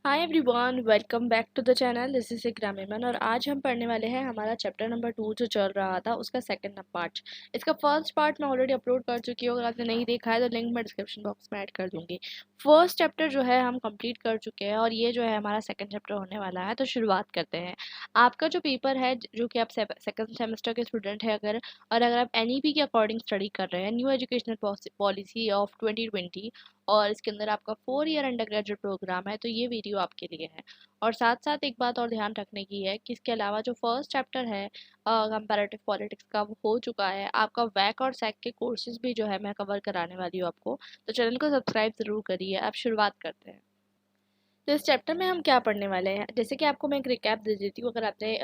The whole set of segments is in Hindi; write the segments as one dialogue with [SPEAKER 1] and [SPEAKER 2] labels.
[SPEAKER 1] Hi everyone, welcome back to the channel. This is Gramin और आज हम पढ़ने वाले हैं हमारा चैप्टर नंबर 2 जो चल रहा था उसका सेकंड पार्ट। इसका फर्स्ट पार्ट मैं ऑलरेडी अपलोड कर चुकी हूँ। अगर आपने नहीं देखा है तो लिंक मैं डिस्क्रिप्शन बॉक्स में ऐड कर दूंगी। फर्स्ट चैप्टर जो है हम कंप्लीट कर चुके हैं और ये जो है हमारा सेकंड चैप्टर होने वाला है। तो शुरुआत करते हैं। आपका जो पेपर है, जो कि आप सेकंड सेमेस्टर के स्टूडेंट है अगर आप एनईपी के अकॉर्डिंग स्टडी कर रहे हैं, न्यू एजुकेशनल पॉलिसी ऑफ 2020, और इसके अंदर आपका 4 ईयर अंडर ग्रेजुएट प्रोग्राम है, तो ये वीडियो आपके लिए है। और साथ साथ एक बात और ध्यान रखने की है कि इसके अलावा जो फर्स्ट चैप्टर है कंपैरेटिव पॉलिटिक्स का, वो हो चुका है। आपका वैक और सैक के कोर्सेज भी जो है मैं कवर कराने वाली हूँ आपको, तो चैनल को सब्सक्राइब जरूर करिए। अब शुरुआत करते हैं। तो इस चैप्टर में हम क्या पढ़ने वाले हैं, जैसे कि आपको मैं एक रिकैप दे देती हूँ। अगर आपने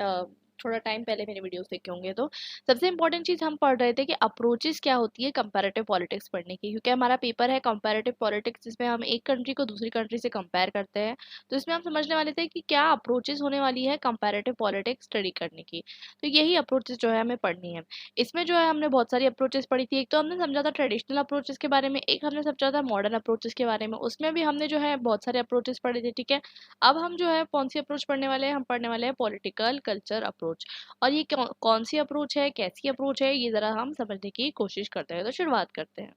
[SPEAKER 1] थोड़ा टाइम पहले मेरे वीडियोस देखे होंगे तो सबसे इंपॉर्टेंट चीज़ हम पढ़ रहे थे कि अप्रोचेस क्या होती है कंपैरेटिव पॉलिटिक्स पढ़ने की, क्योंकि हमारा पेपर है कंपैरेटिव पॉलिटिक्स जिसमें हम एक कंट्री को दूसरी कंट्री से कंपेयर करते हैं। तो इसमें हम समझने वाले थे कि क्या अप्रोचेस होने वाली है कंपैरेटिव पॉलिटिक्स स्टडी करने की। तो यही अप्रोचेस जो है हमें पढ़नी है। इसमें जो है हमने बहुत सारी अप्रोचेस पढ़ी थी। एक तो हमने समझा था ट्रेडिशनल अप्रोचेस के बारे में, एक हमने समझा था मॉडर्न अप्रोचेस के बारे में। उसमें भी हमने जो है बहुत सारे अप्रोचेस पढ़े थे, ठीक है। अब हम जो है कौन सी अप्रोच पढ़ने वाले हैं, हम पढ़ने वाले हैं पॉलिटिकल कल्चर अप्रोच। और ये कौन सी अप्रोच है, कैसी अप्रोच है, ये ज़रा हम समझने की कोशिश करते हैं। तो शुरुआत करते हैं।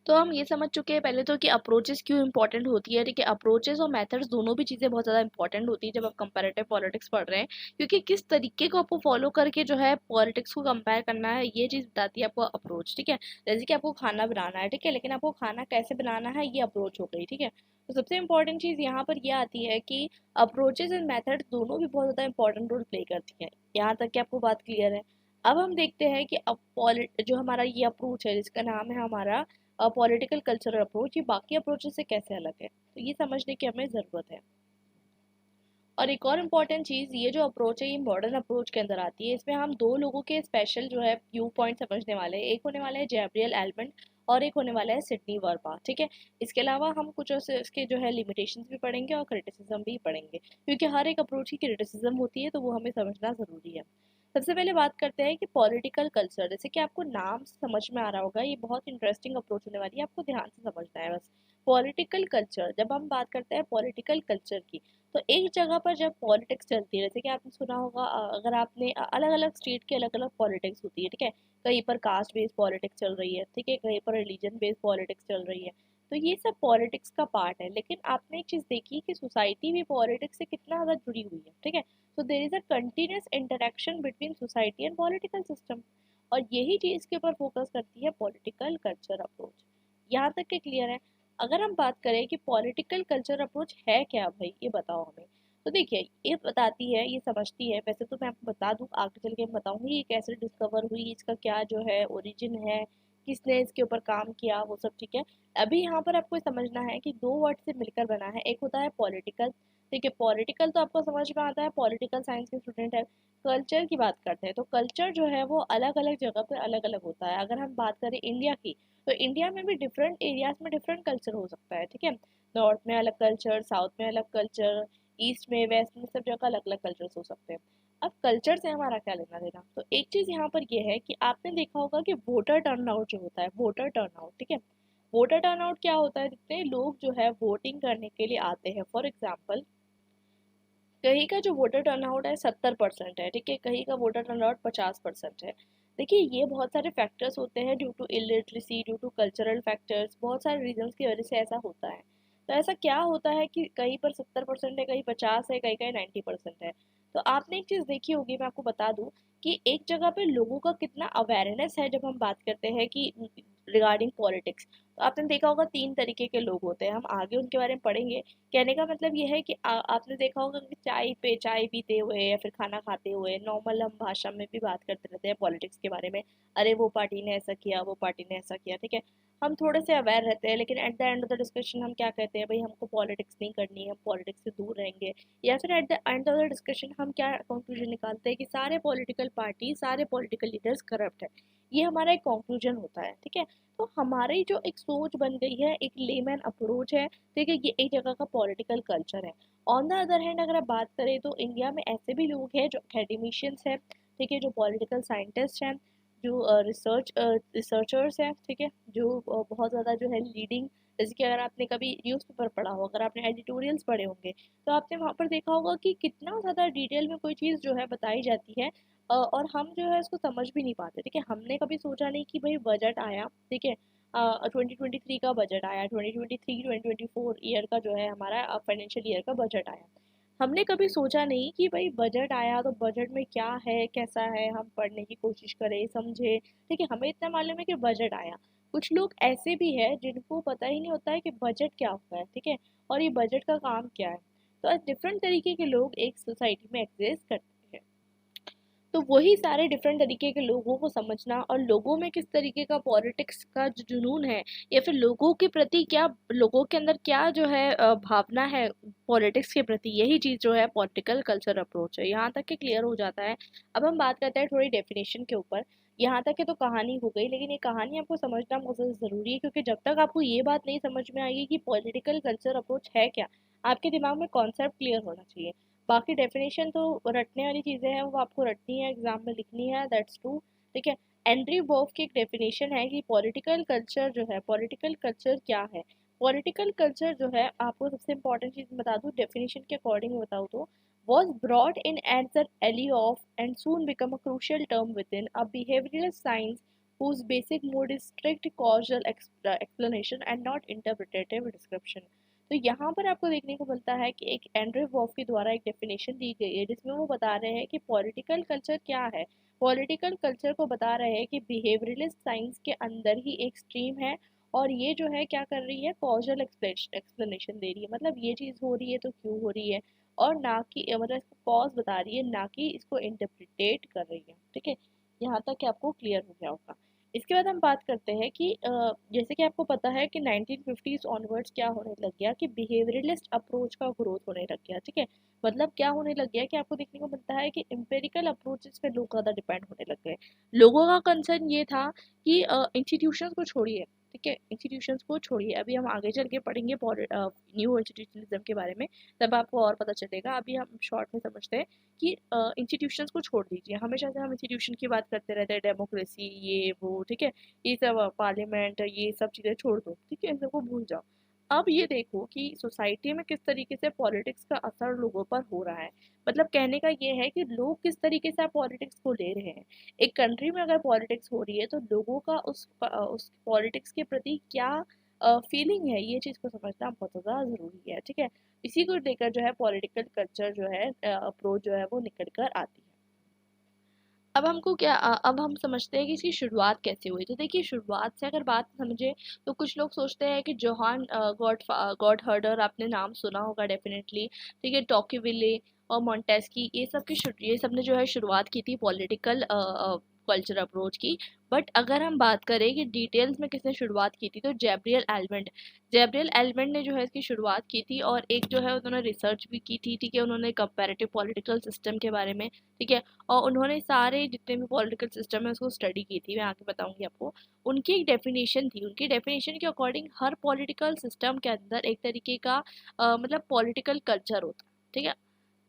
[SPEAKER 1] तो हम ये समझ चुके हैं पहले तो कि अप्रोचेस क्यों इंपॉर्टेंट होती है, ठीक है। अप्रोचेस और मेथड्स दोनों भी चीज़ें बहुत ज़्यादा इंपॉर्टेंट होती है जब आप कंपैरेटिव पॉलिटिक्स पढ़ रहे हैं, क्योंकि किस तरीके को आपको फॉलो करके जो है पॉलिटिक्स को कंपेयर करना है, ये चीज़ बताती है आपको अप्रोच, ठीक है। जैसे कि आपको खाना बनाना है, ठीक है, लेकिन आपको खाना कैसे बनाना है, ये अप्रोच हो गई, ठीक है। तो सबसे इंपॉर्टेंट चीज़ यहाँ पर यह आती है कि अप्रोचेस एंड मेथड्स दोनों भी बहुत ज़्यादा इंपॉर्टेंट रोल प्ले करती हैं। यहाँ तक कि आपको बात क्लियर है। अब हम देखते हैं कि अब जो हमारा ये अप्रोच है जिसका नाम है हमारा पॉलिटिकल कल्चरल अप्रोच, ये बाकी अप्रोचेस से कैसे अलग है, तो ये समझने की हमें ज़रूरत है। और एक और इम्पॉर्टेंट चीज़, ये जो अप्रोच है ये मॉडर्न अप्रोच के अंदर आती है। इसमें हम दो लोगों के स्पेशल जो है व्यू पॉइंट समझने वाले हैं। एक होने वाला है गैब्रियल एल्मंड और एक होने वाला है सिडनी वर्पा, ठीक है। इसके अलावा हम कुछ इसके जो है लिमिटेशंस भी पढ़ेंगे और क्रिटिसिज्म भी पढ़ेंगे, क्योंकि हर एक अप्रोच की क्रिटिसिज्म होती है, तो वो हमें समझना ज़रूरी है। सबसे पहले बात करते हैं कि पॉलिटिकल कल्चर, जैसे कि आपको नाम से समझ में आ रहा होगा, ये बहुत इंटरेस्टिंग अप्रोच होने वाली है, आपको ध्यान से समझना है बस। पॉलिटिकल कल्चर, जब हम बात करते हैं पॉलिटिकल कल्चर की, तो एक जगह पर जब पॉलिटिक्स चलती है, जैसे कि आपने सुना होगा, अगर आपने अलग अलग स्टेट की अलग अलग पॉलिटिक्स होती है, ठीक है। कहीं पर कास्ट बेस्ड पॉलिटिक्स चल रही है, ठीक है, कहीं पर रिलीजन बेस्ड पॉलिटिक्स चल रही है। तो ये सब पॉलिटिक्स का पार्ट है, लेकिन आपने एक चीज़ देखी कि सोसाइटी भी पॉलिटिक्स से कितना ज़्यादा जुड़ी हुई है, ठीक है। So there is a continuous interaction between society and political system, और यही चीज़ के ऊपर फोकस करती है पॉलिटिकल कल्चर अप्रोच। यहाँ तक के क्लियर है। अगर हम बात करें कि पॉलिटिकल कल्चर अप्रोच है क्या भाई, ये बताओ हमें। तो देखिए, ये बताती है, ये समझती है। वैसे तो मैं आपको बता दूं, आगे चल के मैं बताऊंगी ये कैसे डिस्कवर हुई, इसका क्या जो है ओरिजिन है, किसने इसके ऊपर काम किया, वो सब, ठीक है। अभी यहाँ पर आपको समझना है कि दो वर्ड से मिलकर बना है। एक होता है पॉलिटिकल, ठीक है। पॉलिटिकल तो आपको समझ में आता है, पॉलिटिकल साइंस के स्टूडेंट है। कल्चर की बात करते हैं तो कल्चर जो है वो अलग अलग जगह पे अलग अलग होता है। अगर हम बात करें इंडिया की, तो इंडिया में भी डिफरेंट एरियाज में डिफरेंट कल्चर हो सकता है, ठीक है। नॉर्थ में अलग कल्चर, साउथ में अलग कल्चर, ईस्ट में, वेस्ट में, सब जगह अलग अलग कल्चर्स हो सकते हैं। अब कल्चर से हमारा क्या लेना देना, तो एक चीज़ यहाँ पर ये है कि आपने देखा होगा कि वोटर टर्नआउट जो होता है, वोटर टर्नआउट, ठीक है। वोटर टर्नआउट क्या होता है, जितने लोग जो है वोटिंग करने के लिए आते हैं, फॉर एग्जाम्पल कहीं का जो वोटर टर्नआउट है 70% है, ठीक है, कहीं का वोटर टर्नआउट 50% है। देखिए, ये बहुत सारे फैक्टर्स होते हैं, due to illiteracy, due to cultural factors, बहुत सारे रीजंस की वजह से ऐसा होता है। तो ऐसा क्या होता है कि कहीं पर 70% है, कहीं 50 है, कहीं कहीं 90% है। तो आपने एक चीज़ देखी होगी, मैं आपको बता दूं कि एक जगह पे लोगों का कितना अवेयरनेस है जब हम बात करते हैं कि रिगार्डिंग पॉलिटिक्स। तो आपने देखा होगा 3 तरीके के लोग होते हैं, हम आगे उनके बारे में पढ़ेंगे। कहने का मतलब ये है कि आपने देखा होगा कि चाय पे चाय पीते हुए या फिर खाना खाते हुए नॉर्मल हम भाषा में भी बात करते रहते हैं पॉलिटिक्स के बारे में। अरे वो पार्टी ने ऐसा किया, वो पार्टी ने ऐसा किया, ठीक है। हम थोड़े से अवेयर रहते हैं, लेकिन at the end of the discussion हम क्या कहते हैं, भाई हमको पॉलिटिक्स नहीं करनी है, हम पॉलिटिक्स से दूर रहेंगे। या फिर at the end of the discussion हम क्या कंक्लूजन निकालते हैं कि सारे पॉलिटिकल पार्टी, सारे पॉलिटिकल लीडर्स करप्ट है। ये हमारा एक कंक्लूजन होता है, ठीक है। तो हमारी जो एक सोच बन गई है, एक लेमैन अप्रोच है, ठीक है, ये एक जगह का पॉलिटिकल कल्चर है। ऑन द अदर हैंड अगर आप बात करें तो इंडिया में ऐसे भी लोग हैं जो अकेडमिशियंस हैं, ठीक है, जो पॉलिटिकल साइंटिस्ट हैं, जो रिसर्चर्स हैं, ठीक है, जो बहुत ज़्यादा जो है लीडिंग जैसे कि अगर आपने कभी न्यूज़पेपर पढ़ा हो, अगर आपने एडिटोरियल्स पढ़े होंगे, तो आपने वहाँ पर देखा होगा कि कितना ज़्यादा डिटेल में कोई चीज़ जो है बताई जाती है, और हम जो है उसको समझ भी नहीं पाते। ठीक है, हमने कभी सोचा नहीं कि भाई बजट आया, ठीक है, 2023 का बजट आया, 2023-2024 ईयर का जो है हमारा फाइनेंशियल ईयर का बजट आया। हमने कभी सोचा नहीं कि भाई बजट आया तो बजट में क्या है, कैसा है, हम पढ़ने की कोशिश करें, समझे। ठीक है, हमें इतना मालूम है कि बजट आया। कुछ लोग ऐसे भी हैं जिनको पता ही नहीं होता है कि बजट क्या होता है, ठीक है, और ये बजट का काम क्या है। तो डिफरेंट तरीके के लोग एक सोसाइटी में एग्जिस्ट करते हैं। तो वही सारे डिफरेंट तरीके के लोगों को समझना और लोगों में किस तरीके का पॉलिटिक्स का जो जुनून है, या फिर लोगों के प्रति क्या, लोगों के अंदर क्या जो है भावना है पॉलिटिक्स के प्रति, यही चीज़ जो है पॉलिटिकल कल्चर अप्रोच है। यहाँ तक के क्लियर हो जाता है। अब हम बात करते हैं थोड़ी डेफिनेशन के ऊपर। यहाँ तक के तो कहानी हो गई, लेकिन ये कहानी आपको समझना बहुत ज़्यादा ज़रूरी है, क्योंकि जब तक आपको ये बात नहीं समझ में आएगी कि पॉलिटिकल कल्चर अप्रोच है क्या, आपके दिमाग में कॉन्सेप्ट क्लियर होना चाहिए। बाकी डेफिनेशन तो रटने वाली चीज़ें हैं, वो आपको रटनी है, एग्जाम में लिखनी है, दैट्स ट्रू। ठीक है, एंड्रयू बॉफ की एक डेफिनेशन है कि पॉलिटिकल कल्चर जो है, पॉलिटिकल कल्चर क्या है। पॉलिटिकल कल्चर जो है, आपको सबसे इंपॉर्टेंट चीज़ बता दूँ, डेफिनेशन के अकॉर्डिंग बताऊँ तो, was brought in as the ally of and soon become a crucial term within a behavioral science whose basic mode is strict causal explanation and not interpretative description। तो यहाँ पर आपको देखने को मिलता है कि एक एंड्रयू वॉफ के द्वारा एक डेफिनेशन दी गई है, जिसमें वो बता रहे हैं कि पॉलिटिकल कल्चर क्या है। पॉलिटिकल कल्चर को बता रहे हैं कि बिहेवियरलिस्ट साइंस के अंदर ही एक स्ट्रीम है, और ये जो है क्या कर रही है, कॉजल एक्सप्लेनेशन दे रही है, मतलब ये चीज़ हो रही है तो क्यों हो रही है, और ना कि मतलब इसको कॉज बता रही है, ना कि इसको इंटरप्रिटेट कर रही है। ठीक है, यहाँ तक कि आपको क्लियर हो गया होगा। इसके बाद हम बात करते हैं कि जैसे कि आपको पता है कि 1950s ऑनवर्ड्स क्या होने लग गया, कि बिहेवियरलिस्ट अप्रोच का ग्रोथ होने लग गया। ठीक है, मतलब क्या होने लग गया कि आपको देखने को मिलता है कि एम्पेरिकल अप्रोचेस पे लोग ज़्यादा डिपेंड होने लग गए। लोगों का कंसर्न ये था कि इंस्टीट्यूशंस को छोड़िए, ठीक है, इंस्टीट्यूशंस को छोड़िए, अभी हम आगे चल के पढ़ेंगे न्यू इंस्टीट्यूशनिज्म के बारे में, तब आपको और पता चलेगा। अभी हम शॉर्ट में समझते हैं कि इंस्टीट्यूशंस को छोड़ दीजिए। हमेशा से हम इंस्टीट्यूशन की बात करते रहते हैं, डेमोक्रेसी ये वो, ठीक है, ये सब पार्लियामेंट, ये सब चीज़ें छोड़ दो, ठीक है, इन सबको भूल जाओ। अब ये देखो कि सोसाइटी में किस तरीके से पॉलिटिक्स का असर लोगों पर हो रहा है। मतलब कहने का ये है कि लोग किस तरीके से पॉलिटिक्स को ले रहे हैं। एक कंट्री में अगर पॉलिटिक्स हो रही है तो लोगों का उस पॉलिटिक्स के प्रति क्या फीलिंग है, ये चीज़ को समझना बहुत ज़्यादा ज़रूरी है। ठीक है, इसी को लेकर जो है पॉलिटिकल कल्चर जो है अप्रोच जो है वो निकल कर आती है। अब हम समझते हैं कि इसकी शुरुआत कैसे हुई। तो देखिए, शुरुआत से अगर बात समझे तो कुछ लोग सोचते हैं कि जोहान गॉडहर्डर, आपने नाम सुना होगा डेफिनेटली, ठीक है, टॉकीविले और मॉन्टेस्की, ये सब ने जो है शुरुआत की थी पॉलिटिकल कल्चर अप्रोच की। बट अगर हम बात करें कि डिटेल्स में किसने शुरुआत की थी, तो जैब्रियल एलमंड ने जो है इसकी शुरुआत की थी, और एक जो है उन्होंने रिसर्च भी की थी, ठीक है, उन्होंने कंपैरेटिव पॉलिटिकल सिस्टम के बारे में, ठीक है, और उन्होंने सारे जितने भी पॉलिटिकल सिस्टम है उसको स्टडी की थी। मैं आगे बताऊंगी आपको। उनकी एक डेफिनेशन थी, उनकी डेफिनेशन के अकॉर्डिंग हर पॉलिटिकल सिस्टम के अंदर एक तरीके का मतलब पॉलिटिकल कल्चर होता है। ठीक है,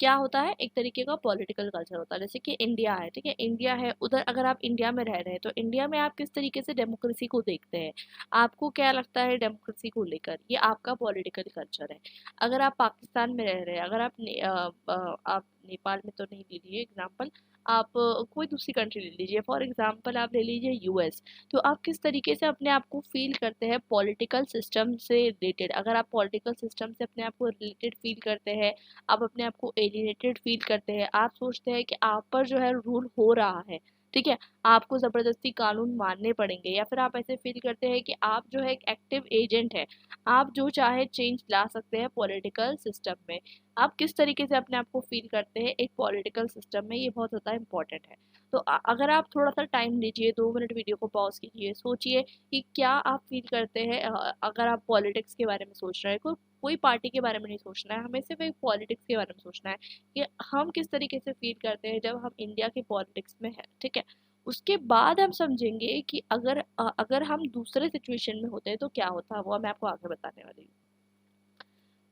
[SPEAKER 1] क्या होता है, एक तरीके का पॉलिटिकल कल्चर होता है। जैसे कि इंडिया है, ठीक है, इंडिया है, उधर अगर आप इंडिया में रह रहे हैं तो इंडिया में आप किस तरीके से डेमोक्रेसी को देखते हैं, आपको क्या लगता है डेमोक्रेसी को लेकर, ये आपका पॉलिटिकल कल्चर है। अगर आप पाकिस्तान में रह रहे हैं, अगर आप नेपाल में तो नहीं लीजिए एग्जाम्पल, आप कोई दूसरी कंट्री ले लीजिए, फॉर एग्जाम्पल आप ले लीजिए यूएस, तो आप किस तरीके से अपने आप को फील करते हैं पॉलिटिकल सिस्टम से रिलेटेड। अगर आप पॉलिटिकल सिस्टम से अपने आप को रिलेटेड फील करते हैं, आप अपने आप को एलिनेटेड फील करते हैं, आप सोचते हैं कि आप पर जो है रूल हो रहा है, ठीक है, आपको ज़बरदस्ती कानून मानने पड़ेंगे, या फिर आप ऐसे फील करते हैं कि आप जो है एक एक्टिव एजेंट है, आप जो चाहे चेंज ला सकते हैं पॉलिटिकल सिस्टम में। आप किस तरीके से अपने आप को फील करते हैं एक पॉलिटिकल सिस्टम में, ये बहुत ज़्यादा इंपॉर्टेंट है। तो अगर आप थोड़ा सा टाइम लीजिए, 2 मिनट वीडियो को पॉज कीजिए, सोचिए कि क्या आप फील करते हैं अगर आप पॉलिटिक्स के बारे में सोच रहे हैं, कोई पार्टी के बारे में नहीं सोचना है, हमें सिर्फ एक पॉलिटिक्स के बारे में सोचना है कि हम किस तरीके से फील करते हैं जब हम इंडिया की पॉलिटिक्स में है। ठीक है, उसके बाद हम समझेंगे कि अगर हम दूसरे सिचुएशन में होते हैं तो क्या होता है, वो मैं आपको आगे बताने वाली हूँ।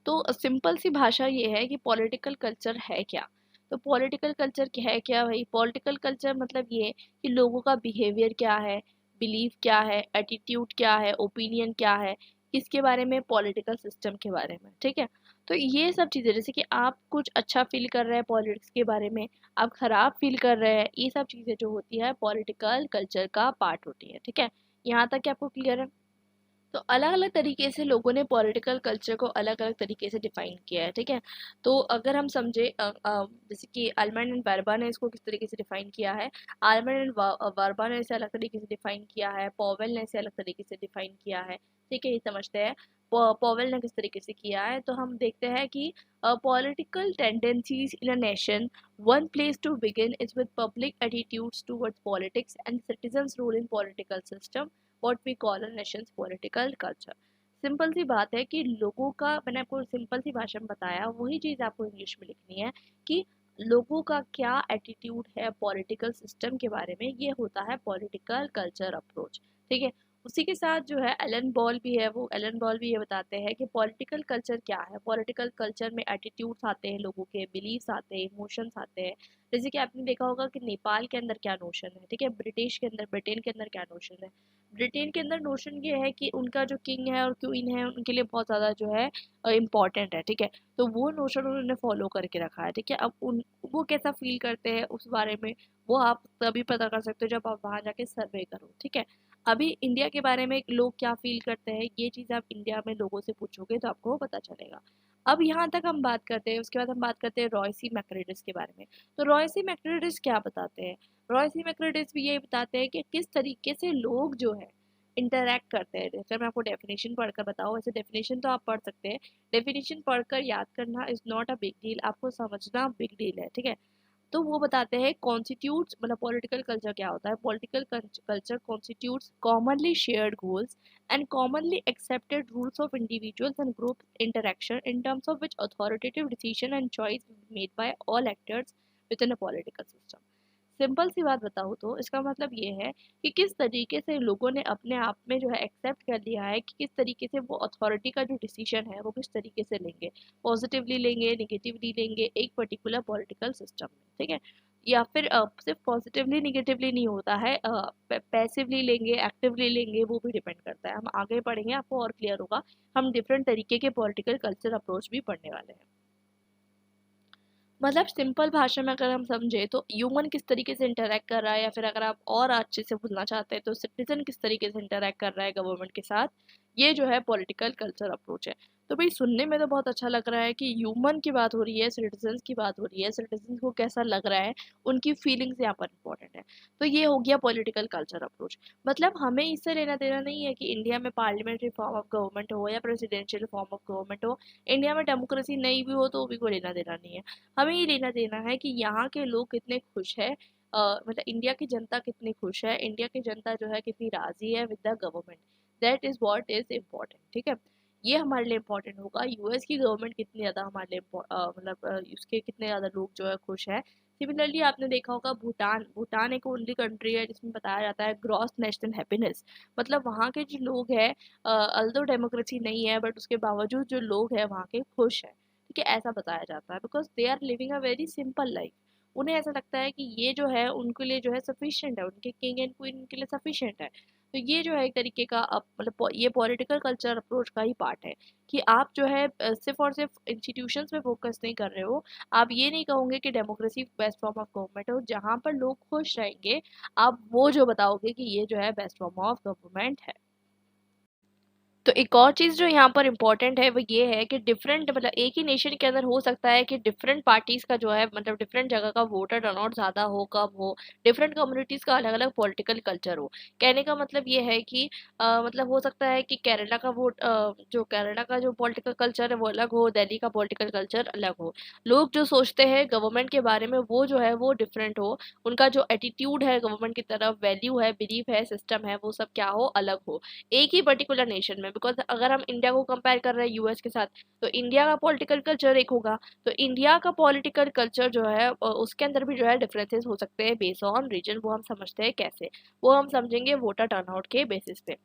[SPEAKER 1] तो सिंपल सी भाषा ये है कि पॉलिटिकल कल्चर है क्या। तो पॉलिटिकल कल्चर क्या है, क्या भाई, पॉलिटिकल कल्चर मतलब ये कि लोगों का बिहेवियर क्या है, बिलीफ क्या है, एटीट्यूड क्या है, ओपिनियन क्या है, किसके बारे में, पॉलिटिकल सिस्टम के बारे में, ठीक है। तो ये सब चीज़ें, जैसे कि आप कुछ अच्छा फील कर रहे हैं पॉलिटिक्स के बारे में, आप खराब फील कर रहे हैं, ये सब चीज़ें जो होती है पॉलिटिकल कल्चर का पार्ट होती है, ठीक है। यहाँ तक कि आपको क्लियर है। तो अलग अलग तरीके से लोगों ने पॉलिटिकल कल्चर को अलग अलग तरीके से डिफाइन किया है, ठीक है। तो अगर हम समझे जैसे कि आलमंड एंड वर्बा ने इसको किस तरीके से डिफाइन किया है, आलमंड एंड वर्बा ने इसे अलग तरीके से डिफाइन किया है, पॉवेल ने इसे अलग तरीके से डिफाइन किया है, ठीक है, ये समझते हैं। पॉवेल ने किस तरीके से किया है, तो हम देखते हैं कि political tendencies in a nation, one place to begin is with public attitudes towards politics and citizens role in political system, what we call a nation's political culture. Simple सी बात है कि लोगों का, मैंने आपको सिंपल सी भाषा में बताया, वही चीज़ आपको इंग्लिश में लिखनी है कि लोगों का क्या एटीट्यूड है पॉलिटिकल सिस्टम के बारे में, ये होता है पॉलिटिकल कल्चर अप्रोच, ठीक है। उसी के साथ जो है एलन बॉल भी है, वो एलन बॉल भी ये बताते हैं कि पॉलिटिकल कल्चर क्या है। पॉलिटिकल कल्चर में एटीट्यूड्स आते हैं, लोगों के बिलीव्स आते हैं, इमोशंस आते हैं। जैसे कि आपने देखा होगा कि नेपाल के अंदर क्या नोशन है, ठीक है, ब्रिटिश के अंदर, ब्रिटेन के अंदर क्या नोशन है। ब्रिटेन के अंदर नोशन ये है कि उनका जो किंग है और क्वीन है उनके लिए बहुत ज़्यादा जो है इम्पॉर्टेंट है, ठीक है। तो वो नोशन उन्होंने फॉलो करके रखा है, ठीक है। अब उन वो कैसा फील करते हैं उस बारे में, वो आप तभी पता कर सकते हो जब आप वहाँ जाके सर्वे करो, ठीक है। अभी इंडिया के बारे में लोग क्या फील करते हैं, ये चीज़ आप इंडिया में लोगों से पूछोगे तो आपको पता चलेगा। अब यहाँ तक हम बात करते हैं, उसके बाद हम बात करते हैं रॉयसी मैक्रेडिस के बारे में। तो रॉयसी मैक्रेडिस क्या बताते हैं, रॉयसी मैक्रेडिस भी यही बताते हैं कि किस तरीके से लोग जो है इंटरैक्ट करते हैं। जैसे मैं आपको डेफिनेशन पढ़कर बताऊँ, वैसे डेफिनेशन तो आप पढ़ सकते हैं, डेफिनेशन पढ़कर याद करना is not a big deal, आपको समझना बिग डील है, ठीक है। तो वो बताते हैं कॉन्स्टिट्यूट्स, मतलब पॉलिटिकल कल्चर क्या होता है। Political culture constitutes commonly shared goals and commonly accepted rules of individuals and group interaction in terms of which authoritative decision and choice made by all actors within a political system. Simple सी बात बताऊँ तो इसका मतलब ये है कि किस तरीके से लोगों ने अपने आप में जो है एक्सेप्ट कर लिया है कि किस तरीके से वो अथॉरिटी का जो डिसीजन है वो किस तरीके से लेंगे, पॉजिटिवली लेंगे, निगेटिवली लेंगे एक पर्टिकुलर पॉलिटिकल सिस्टम में, ठीक है। या फिर सिर्फ पॉजिटिवली निगेटिवली नहीं होता है, पैसिवली लेंगे, एक्टिवली लेंगे, वो भी डिपेंड करता है। हम आगे पढ़ेंगे, आपको और क्लियर होगा। हम डिफरेंट तरीके के पॉलिटिकल कल्चर अप्रोच भी पढ़ने वाले हैं। मतलब सिंपल भाषा में अगर हम समझे तो ह्यूमन किस तरीके से इंटरेक्ट कर रहा है, या फिर अगर आप और अच्छे से बोलना चाहते हैं तो सिटीजन किस तरीके से इंटरेक्ट कर रहा है गवर्नमेंट के साथ, ये जो है पॉलिटिकल कल्चर अप्रोच है। तो भाई सुनने में तो बहुत अच्छा लग रहा है कि ह्यूमन की बात हो रही है, सिटीजन्स की बात हो रही है, सिटीजन को कैसा लग रहा है, उनकी फीलिंग्स यहाँ पर इंपॉर्टेंट है। तो ये हो गया पॉलिटिकल कल्चर अप्रोच। मतलब हमें इससे लेना देना नहीं है कि इंडिया में पार्लियामेंट्री फॉर्म ऑफ गवर्नमेंट हो या प्रेसिडेंशियल फॉर्म ऑफ गवर्नमेंट हो, इंडिया में डेमोक्रेसी नहीं भी हो तो भी कोई लेना देना नहीं है। हमें ये लेना देना है कि यहाँ के लोग कितने खुश है, मतलब इंडिया की जनता कितनी खुश है, इंडिया की जनता जो है कितनी राजी है with the government, that is what is important, ठीक है। ये हमारे लिए इम्पोर्टेंट होगा, यूएस की गवर्नमेंट कितनी ज़्यादा हमारे लिए मतलब उसके कितने ज़्यादा लोग जो है खुश है। सिमिलरली आपने देखा होगा भूटान, भूटान एक ओनली कंट्री है जिसमें बताया जाता है ग्रॉस नेशनल हैप्पीनेस, मतलब वहाँ के जो लोग हैं, अल्दो डेमोक्रेसी नहीं है बट उसके बावजूद जो लोग हैं वहाँ के खुश हैं, ठीक है, ऐसा बताया जाता है। Because they are living a very simple life, उन्हें ऐसा लगता है कि ये जो है उनके लिए जो है सफिशिएंट है, उनके किंग एंड क्वीन उनके लिए सफिशिएंट है। तो ये जो है एक तरीके का मतलब ये पॉलिटिकल कल्चर अप्रोच का ही पार्ट है कि आप जो है सिर्फ और सिर्फ इंस्टीट्यूशंस पे फोकस नहीं कर रहे हो। आप ये नहीं कहोगे कि democracy best form of government हो, जहाँ पर लोग खुश रहेंगे आप वो जो बताओगे कि ये जो है बेस्ट फॉर्म ऑफ गवर्नमेंट है। तो एक और चीज़ जो यहाँ पर इम्पोर्टेंट है वो ये है कि डिफरेंट, मतलब एक ही नेशन के अंदर हो सकता है कि डिफरेंट पार्टीज़ का जो है, मतलब डिफरेंट जगह का वोटर टर्नआउट ज़्यादा हो, कम हो, डिफरेंट कम्युनिटीज़ का अलग अलग पॉलिटिकल कल्चर हो। कहने का मतलब ये है कि मतलब हो सकता है कि केरला का जो केरला का जो पॉलिटिकल कल्चर है वो अलग हो, दिल्ली का पॉलिटिकल कल्चर अलग हो। लोग जो सोचते हैं गवर्नमेंट के बारे में वो जो है वो डिफरेंट हो, उनका जो एटीट्यूड है गवर्नमेंट की तरफ, वैल्यू है, बिलीफ है, सिस्टम है, वो सब क्या हो, अलग हो एक ही पर्टिकुलर नेशन में। बिकॉज अगर हम इंडिया को कंपेयर कर रहे हैं यूएस के साथ, तो इंडिया का पॉलिटिकल कल्चर एक होगा, तो इंडिया का पॉलिटिकल कल्चर जो है उसके अंदर भी जो है डिफरेंसेस हो सकते हैं बेस्ड ऑन रीजन। वो हम समझते हैं कैसे, वो हम समझेंगे वोटर टर्नआउट के बेसिस पे।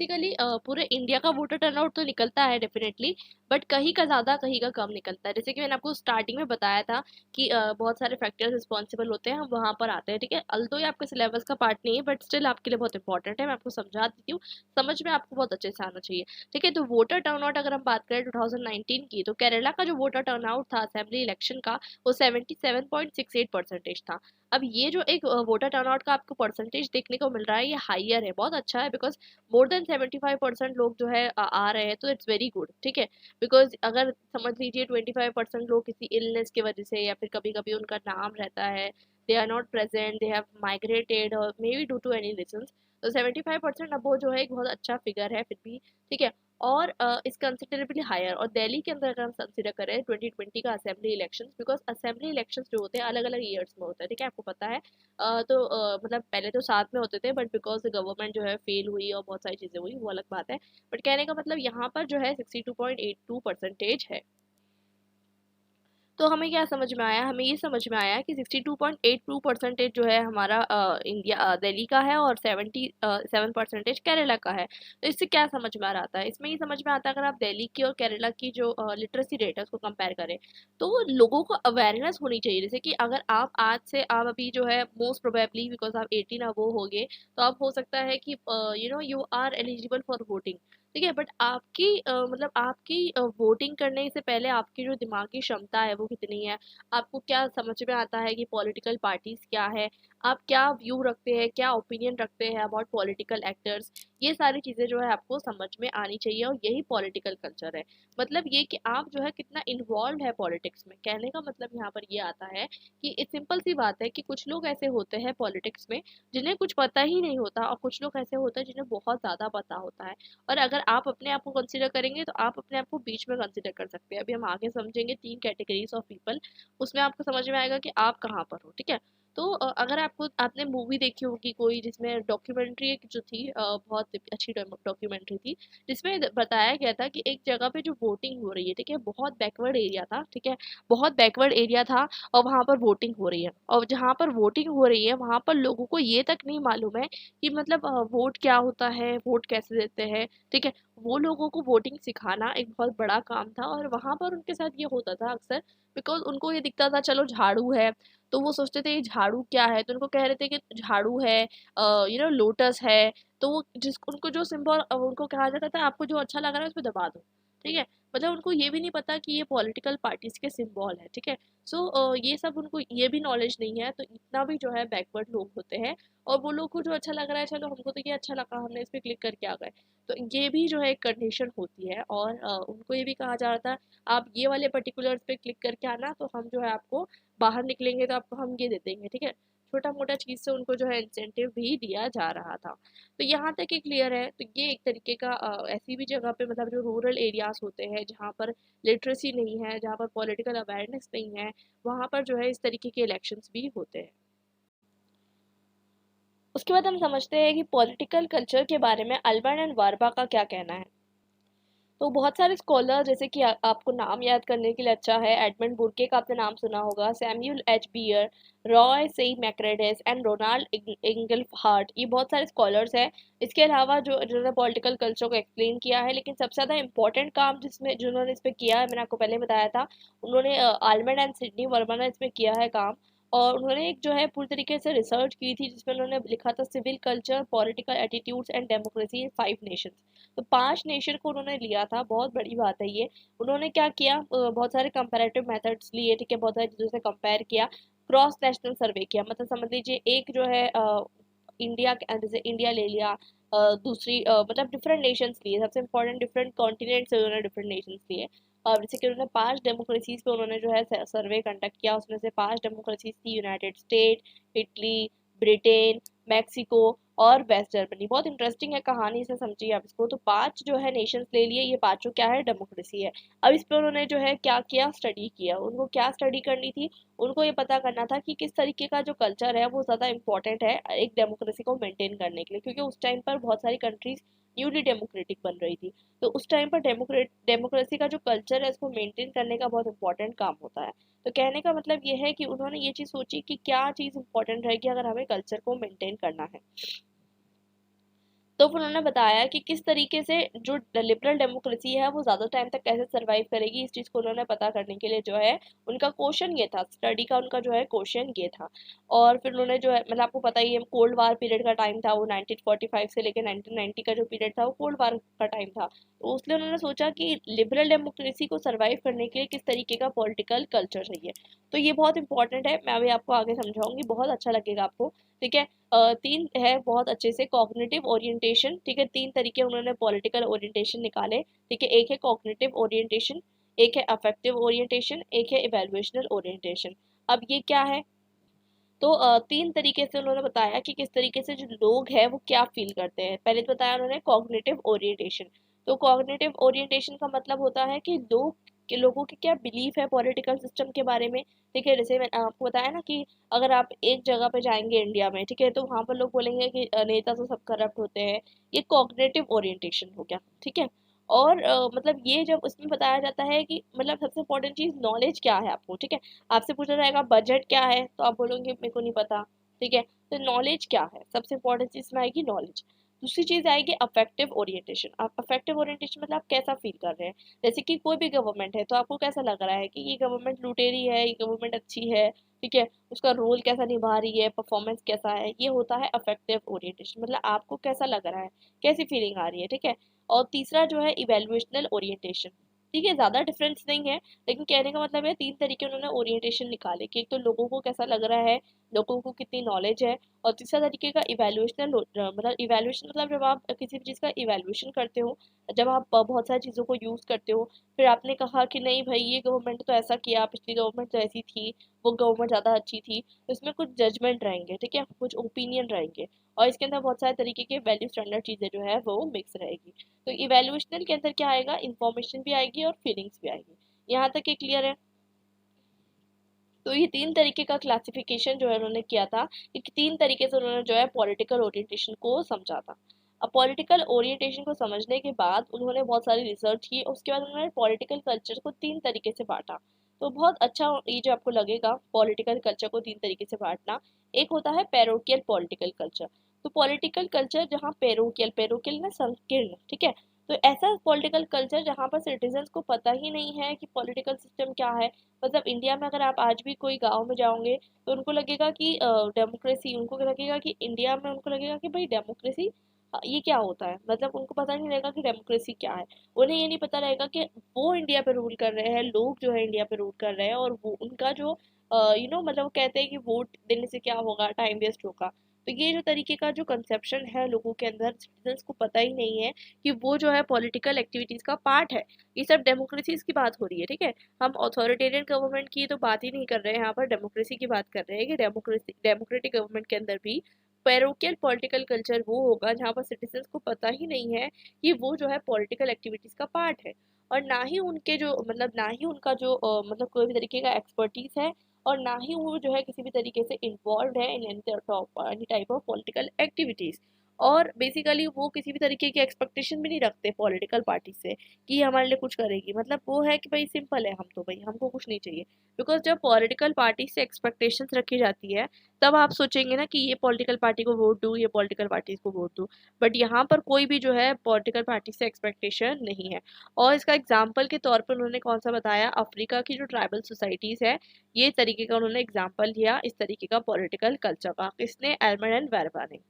[SPEAKER 1] बेसिकली पूरे इंडिया का वोटर टर्नआउट तो निकलता है डेफिनेटली, बट कहीं का ज़्यादा कहीं का कम निकलता है। जैसे कि मैंने आपको स्टार्टिंग में बताया था कि बहुत सारे फैक्टर्स रिस्पॉन्सिबल होते हैं, हम वहाँ पर आते हैं, ठीक है। अल्दो ये आपके सिलेबस का पार्ट नहीं है, बट स्टिल आपके लिए बहुत इंपॉर्टेंट है, मैं आपको समझा देती हूँ। समझ में आपको बहुत अच्छे से आना चाहिए, ठीक है। तो वोटर टर्नआउट अगर हम बात करें 2019 की, तो केरला का जो वोटर टर्नआउट था असेंबली इलेक्शन का, वो 77.68% था। अब ये जो एक वोटर टर्नआउट का आपको परसेंटेज देखने को मिल रहा है, ये हाइयर है, बहुत अच्छा है, बिकॉज मोर देन 75% लोग जो है आ रहे हैं, तो इट्स वेरी गुड, ठीक है। बिकॉज अगर समझ लीजिए 25% लोग किसी इलनेस की वजह से या फिर कभी कभी उनका नाम रहता है, they are not present, they have migrated और may be due to any reason, तो 75% अब वो जो है एक बहुत अच्छा फिगर है फिर भी, ठीक है। और इस कंसिडरेबली हायर, और दिल्ली के अंदर अगर हम कंसिडर करें 2020 का assembly elections, because assembly elections जो होते हैं अलग अलग ईयर्स में होता है, ठीक है, आपको पता है। तो मतलब पहले तो साथ में होते थे, बट बिकॉज गवर्नमेंट जो है फेल हुई और बहुत सारी चीज़ें हुई, वो अलग बात है। बट कहने का मतलब यहाँ पर जो है 62.82% है। तो हमें क्या समझ में आया, हमें ये समझ में आया कि 62.82% जो है हमारा दिल्ली का है, और 77% केरला का है। तो इससे क्या समझ में आ रहा था, इसमें ये समझ में आता है अगर आप दिल्ली की और केरला की जो लिटरेसी रेट है उसको कंपेयर करें, तो लोगों को अवेयरनेस होनी चाहिए। जैसे कि अगर आप आज से, आप अभी जो है मोस्ट प्रोबेबली बिकॉज आप 18 अब वो हो गए, तो आप हो सकता है कि you are eligible for voting, ठीक है। बट आपकी मतलब आपकी वोटिंग करने से पहले आपकी जो दिमागी क्षमता है वो कितनी है, आपको क्या समझ में आता है कि पॉलिटिकल पार्टीज क्या है, आप क्या व्यू रखते हैं, क्या ओपिनियन रखते हैं अबाउट पॉलिटिकल एक्टर्स, ये सारी चीज़ें जो है आपको समझ में आनी चाहिए, और यही पॉलिटिकल कल्चर है। मतलब ये कि आप जो है कितना इन्वॉल्व है पॉलिटिक्स में, कहने का मतलब यहाँ पर ये आता है कि एक सिंपल सी बात है कि कुछ लोग ऐसे होते हैं पॉलिटिक्स में जिन्हें कुछ पता ही नहीं होता, और कुछ लोग ऐसे होते हैं जिन्हें बहुत ज़्यादा पता होता है। और अगर आप अपने आप को कंसीडर करेंगे तो आप अपने आप को बीच में कंसीडर कर सकते हैं। अभी हम आगे समझेंगे 3 कैटेगरीज ऑफ पीपल, उसमें आपको समझ में आएगा कि आप कहाँ पर हो, ठीक है। तो अगर आपको, आपने मूवी देखी होगी कोई जिसमें डॉक्यूमेंट्री एक जो थी, बहुत अच्छी डॉक्यूमेंट्री थी, जिसमें बताया गया था कि एक जगह पे जो वोटिंग हो रही है, ठीक है, बहुत बैकवर्ड एरिया था, ठीक है, बहुत बैकवर्ड एरिया था, और वहाँ पर वोटिंग हो रही है, और जहाँ पर वोटिंग हो रही है वहाँ पर लोगों को ये तक नहीं मालूम है कि मतलब वोट क्या होता है, वोट कैसे देते हैं, ठीक है। वो लोगों को वोटिंग सिखाना एक बहुत बड़ा काम था, और वहाँ पर उनके साथ ये होता था अक्सर, बिकॉज उनको ये दिखता था चलो झाड़ू है, तो वो सोचते थे ये झाड़ू क्या है, तो उनको कह रहे थे कि झाड़ू है, लोटस है, तो वो जिस उनको जो सिंबल उनको कहा जाता था, आपको जो अच्छा लग रहा है उस पर दबा दो, ठीक है। मतलब उनको ये भी नहीं पता कि ये पॉलिटिकल पार्टीज के सिंबल है, ठीक है। सो ये सब उनको ये भी नॉलेज नहीं है, तो इतना भी जो है बैकवर्ड लोग होते हैं। और वो लोग को जो अच्छा लग रहा है, चलो हमको तो ये अच्छा लगा, हमने इस पे क्लिक करके आ गए, तो ये भी जो है एक कंडीशन होती है। और उनको ये भी कहा जा रहा था आप ये वाले पर्टिकुलर्स पे क्लिक करके आना, तो हम जो है आपको बाहर निकलेंगे तो आपको हम ये दे देंगे, ठीक है। छोटा मोटा चीज़ से उनको जो है इंसेंटिव भी दिया जा रहा था। तो यहाँ तक ये क्लियर है, तो ये एक तरीके का ऐसी भी जगह पे, मतलब जो रूरल एरियाज होते हैं जहाँ पर लिटरेसी नहीं है, जहाँ पर पॉलिटिकल अवेयरनेस नहीं है, वहाँ पर जो है इस तरीके के इलेक्शंस भी होते हैं। उसके बाद हम समझते हैं कि पॉलिटिकल कल्चर के बारे में अल्बर्ट एंड वार्बा का क्या कहना है। तो बहुत सारे स्कॉलर, जैसे कि आपको नाम याद करने के लिए अच्छा है, एडमंड बुर्के का आपने नाम सुना होगा, Samuel H Beer, Roy C Macridis and Ronald Inglehart, ये बहुत सारे स्कॉलर्स हैं। इसके अलावा जो जिन्होंने पॉलिटिकल कल्चर को एक्सप्लेन किया है, लेकिन सबसे ज़्यादा इंपॉर्टेंट काम जिसमें जिन्होंने इस पर किया है, मैंने आपको पहले बताया था, उन्होंने आलमंड एंड सिडनी वर्मा ने इसमें किया है काम। और उन्होंने एक जो है पूरी तरीके से रिसर्च की थी, जिसमें उन्होंने लिखा था civil culture, political attitudes and democracy in 5 nations. तो 5 नेशन को उन्होंने लिया था, बहुत बड़ी बात है ये। उन्होंने क्या किया, बहुत सारे कंपैरेटिव मेथड्स लिए, ठीक है, बहुत सारी चीज़ों से कंपेयर किया, क्रॉस नेशनल सर्वे किया। मतलब समझ लीजिए एक जो है इंडिया, जैसे इंडिया ले लिया, दूसरी मतलब डिफरेंट नेशंस लिए, सबसे इंपॉर्टेंट डिफरेंट कॉन्टिनेंट से उन्होंने डिफरेंट नेशंस लिए। जैसे कि उन्होंने 5 डेमोक्रेसीज पे उन्होंने जो है सर्वे कंडक्ट किया, उसमें से 5 डेमोक्रेसीज थी United state, Italy, Britain, Mexico और वेस्ट जर्मनी। बहुत इंटरेस्टिंग है कहानी, इसे समझिए आप इसको। तो 5 जो है नेशंस ले लिए, ये पांचों क्या है, डेमोक्रेसी है। अब इस पे उन्होंने जो है क्या किया, स्टडी किया। उनको क्या स्टडी करनी थी, उनको ये पता करना था कि किस तरीके का जो कल्चर है वो ज़्यादा इंपॉर्टेंट है एक डेमोक्रेसी को मेंटेन करने के लिए, क्योंकि उस टाइम पर बहुत सारी कंट्रीज न्यूली डेमोक्रेटिक बन रही थी। तो उस टाइम पर डेमोक्रेसी का जो कल्चर है उसको मेंटेन करने का बहुत इंपॉर्टेंट काम होता है। तो कहने का मतलब ये है कि उन्होंने ये चीज़ सोची कि क्या चीज़ इंपॉर्टेंट रहेगी अगर हमें कल्चर को मेंटेन करना है। तो फिर उन्होंने बताया कि किस तरीके से जो लिबरल डेमोक्रेसी है वो ज़्यादा टाइम तक कैसे सरवाइव करेगी, इस चीज़ को उन्होंने पता करने के लिए जो है उनका क्वेश्चन ये था, स्टडी का उनका जो है क्वेश्चन ये था। और फिर उन्होंने जो है मतलब आपको पता ही है कोल्ड वार पीरियड का टाइम था वो, 1945 से लेकर 1990 का जो पीरियड था वो कोल्ड वार का टाइम था। तो उसलिए उन्होंने सोचा कि लिबरल डेमोक्रेसी को सर्वाइव करने के लिए किस तरीके का पॉलिटिकल कल्चर चाहिए। तो ये बहुत इंपॉर्टेंट है, मैं अभी आपको आगे समझाऊंगी, बहुत अच्छा लगेगा आपको। ठीक है, तीन है बहुत अच्छे से, कॉग्निटिव ओरिएंटेशन। ठीक है, तीन तरीके उन्होंने पॉलिटिकल ओरिएंटेशन निकाले। ठीक है, एक है कॉग्निटिव ओरिएंटेशन, एक है अफेक्टिव ओरिएंटेशन, एक है इवैल्यूएशनल ओरिएंटेशन। अब ये क्या है, तो तीन तरीके से उन्होंने बताया कि किस तरीके से जो लोग हैं वो क्या फील करते हैं। पहले तो बताया उन्होंने कॉग्निटिव ओरिएंटेशन। तो कॉग्निटिव ओरिएंटेशन का मतलब होता है कि लोगों के क्या बिलीफ है पॉलिटिकल सिस्टम के बारे में। ठीक है, जैसे मैंने आपको बताया ना कि अगर आप एक जगह पे जाएंगे इंडिया में, ठीक है, तो वहाँ पर लोग बोलेंगे कि नेता तो सब करप्ट होते हैं। ये कॉग्निटिव ओरिएंटेशन हो गया। ठीक है, और मतलब ये जब उसमें बताया जाता है कि मतलब सबसे इम्पोर्टेंट चीज़ नॉलेज क्या है आपको। ठीक है, आपसे पूछा जाएगा बजट क्या है तो आप बोलोगे मेरे को नहीं पता। ठीक है, तो नॉलेज क्या है, सबसे इंपॉर्टेंट चीज में आएगी नॉलेज। दूसरी चीज आएगी अफेक्टिव ओरिएंटेशन। आप अफेक्टिव ओरिएंटेशन मतलब आप कैसा फील कर रहे हैं। जैसे कि कोई भी गवर्नमेंट है तो आपको कैसा लग रहा है कि ये गवर्नमेंट लुटेरी है, ये गवर्नमेंट अच्छी है। ठीक है, उसका रोल कैसा निभा रही है, परफॉर्मेंस कैसा है, ये होता है अफेक्टिव ओरिएंटेशन, मतलब आपको कैसा लग रहा है, कैसी फीलिंग आ रही है। ठीक है, और तीसरा जो है इवेल्युएशनल ओरिएंटेशन। ठीक है, ज्यादा डिफरेंस नहीं है, लेकिन कहने का मतलब है तीन तरीके उन्होंने ओरिएंटेशन निकाले कि एक तो लोगों को कैसा लग रहा है, लोगों को कितनी नॉलेज है, और तीसरा तरीके का इवैल्यूएशनल मतलब इवैल्यूएशन मतलब जब आप किसी भी चीज़ का इवैल्यूएशन करते हो, जब आप बहुत सारी चीज़ों को यूज़ करते हो, फिर आपने कहा कि नहीं भाई ये गवर्नमेंट तो ऐसा किया, पिछली गवर्नमेंट तो ऐसी थी, वो गवर्नमेंट ज़्यादा अच्छी थी, तो इसमें कुछ जजमेंट रहेंगे। ठीक है, कुछ ओपिनियन रहेंगे, और इसके अंदर बहुत सारे तरीके के वैल्यू स्टैंडर्ड चीज़ें जो है वो मिक्स रहेगी। तो इवैल्यूएशनल के अंदर क्या आएगा, इंफॉर्मेशन भी आएगी और फीलिंग्स भी आएगी। यहाँ तक ये क्लियर है। तो ये तीन तरीके का क्लासिफिकेशन जो है उन्होंने किया था, ये तीन तरीके से उन्होंने जो है पॉलिटिकल ओरिएंटेशन को समझा था। अब पॉलिटिकल ओरिएंटेशन को समझने के बाद उन्होंने बहुत सारी रिसर्च की, उसके बाद उन्होंने पॉलिटिकल कल्चर को तीन तरीके से बांटा। तो बहुत अच्छा ये जो आपको लगेगा पॉलिटिकल कल्चर को तीन तरीके से बांटना। एक होता है पैरोकियल पॉलिटिकल कल्चर। तो पॉलिटिकल कल्चर जहाँ पैरोकियल, पैरोकियल ना संकीर्ण, ठीक है, तो ऐसा पॉलिटिकल कल्चर जहाँ पर सिटीजन्स को पता ही नहीं है कि पॉलिटिकल सिस्टम क्या है। मतलब इंडिया में अगर आप आज भी कोई गांव में जाओगे तो उनको लगेगा कि डेमोक्रेसी, उनको लगेगा कि इंडिया में, उनको लगेगा कि भाई डेमोक्रेसी ये क्या होता है, मतलब उनको पता नहीं रहेगा कि डेमोक्रेसी क्या है। उन्हें ये नहीं पता रहेगा कि वो इंडिया पे रूल कर रहे हैं, लोग जो है इंडिया पे रूल कर रहे हैं, और वो उनका जो मतलब वो कहते हैं कि वोट देने से क्या होगा, टाइम वेस्ट होगा। तो ये जो तरीके का जो कंसेप्शन है लोगों के अंदर, सिटीजन्स को पता ही नहीं है कि वो जो है पॉलिटिकल एक्टिविटीज का पार्ट है। ये सब डेमोक्रेसीज की बात हो रही है। ठीक है, हम ऑथोरिटेरियन गवर्नमेंट की तो बात ही नहीं कर रहे हैं, यहाँ पर डेमोक्रेसी की बात कर रहे हैं कि डेमोक्रेटिक गवर्नमेंट के अंदर भी पैरोकियल पॉलिटिकल कल्चर वो होगा जहाँ पर सिटीजन्स को पता ही नहीं है कि वो जो है पॉलिटिकल एक्टिविटीज का पार्ट है, और ना ही उनके जो मतलब ना ही उनका जो मतलब कोई भी तरीके का एक्सपर्टीज है, और ना ही वो जो है किसी भी तरीके से इन्वॉल्व है in any type of political activities. और बेसिकली वो किसी भी तरीके की एक्सपेक्टेशन भी नहीं रखते पॉलिटिकल पार्टी से कि ये हमारे लिए कुछ करेगी। मतलब वो है कि भाई सिंपल है, हम तो भाई हमको कुछ नहीं चाहिए। बिकॉज जब पॉलिटिकल पार्टी से एक्सपेक्टेशंस रखी जाती है तब आप सोचेंगे ना कि ये पॉलिटिकल पार्टी को वोट दूँ, ये पॉलिटिकल पार्टी को वोट दूँ। बट यहाँ पर कोई भी जो है पॉलिटिकल पार्टी से एक्सपेक्टेशन नहीं है। और इसका एग्जाम्पल के तौर पर उन्होंने कौन सा बताया, अफ्रीका की जो ट्राइबल सोसाइटीज़ है, ये तरीके का उन्होंने एग्जाम्पल लिया इस तरीके का पॉलिटिकल कल्चर का। किसने, एल्मंड एंड वेरबा ने।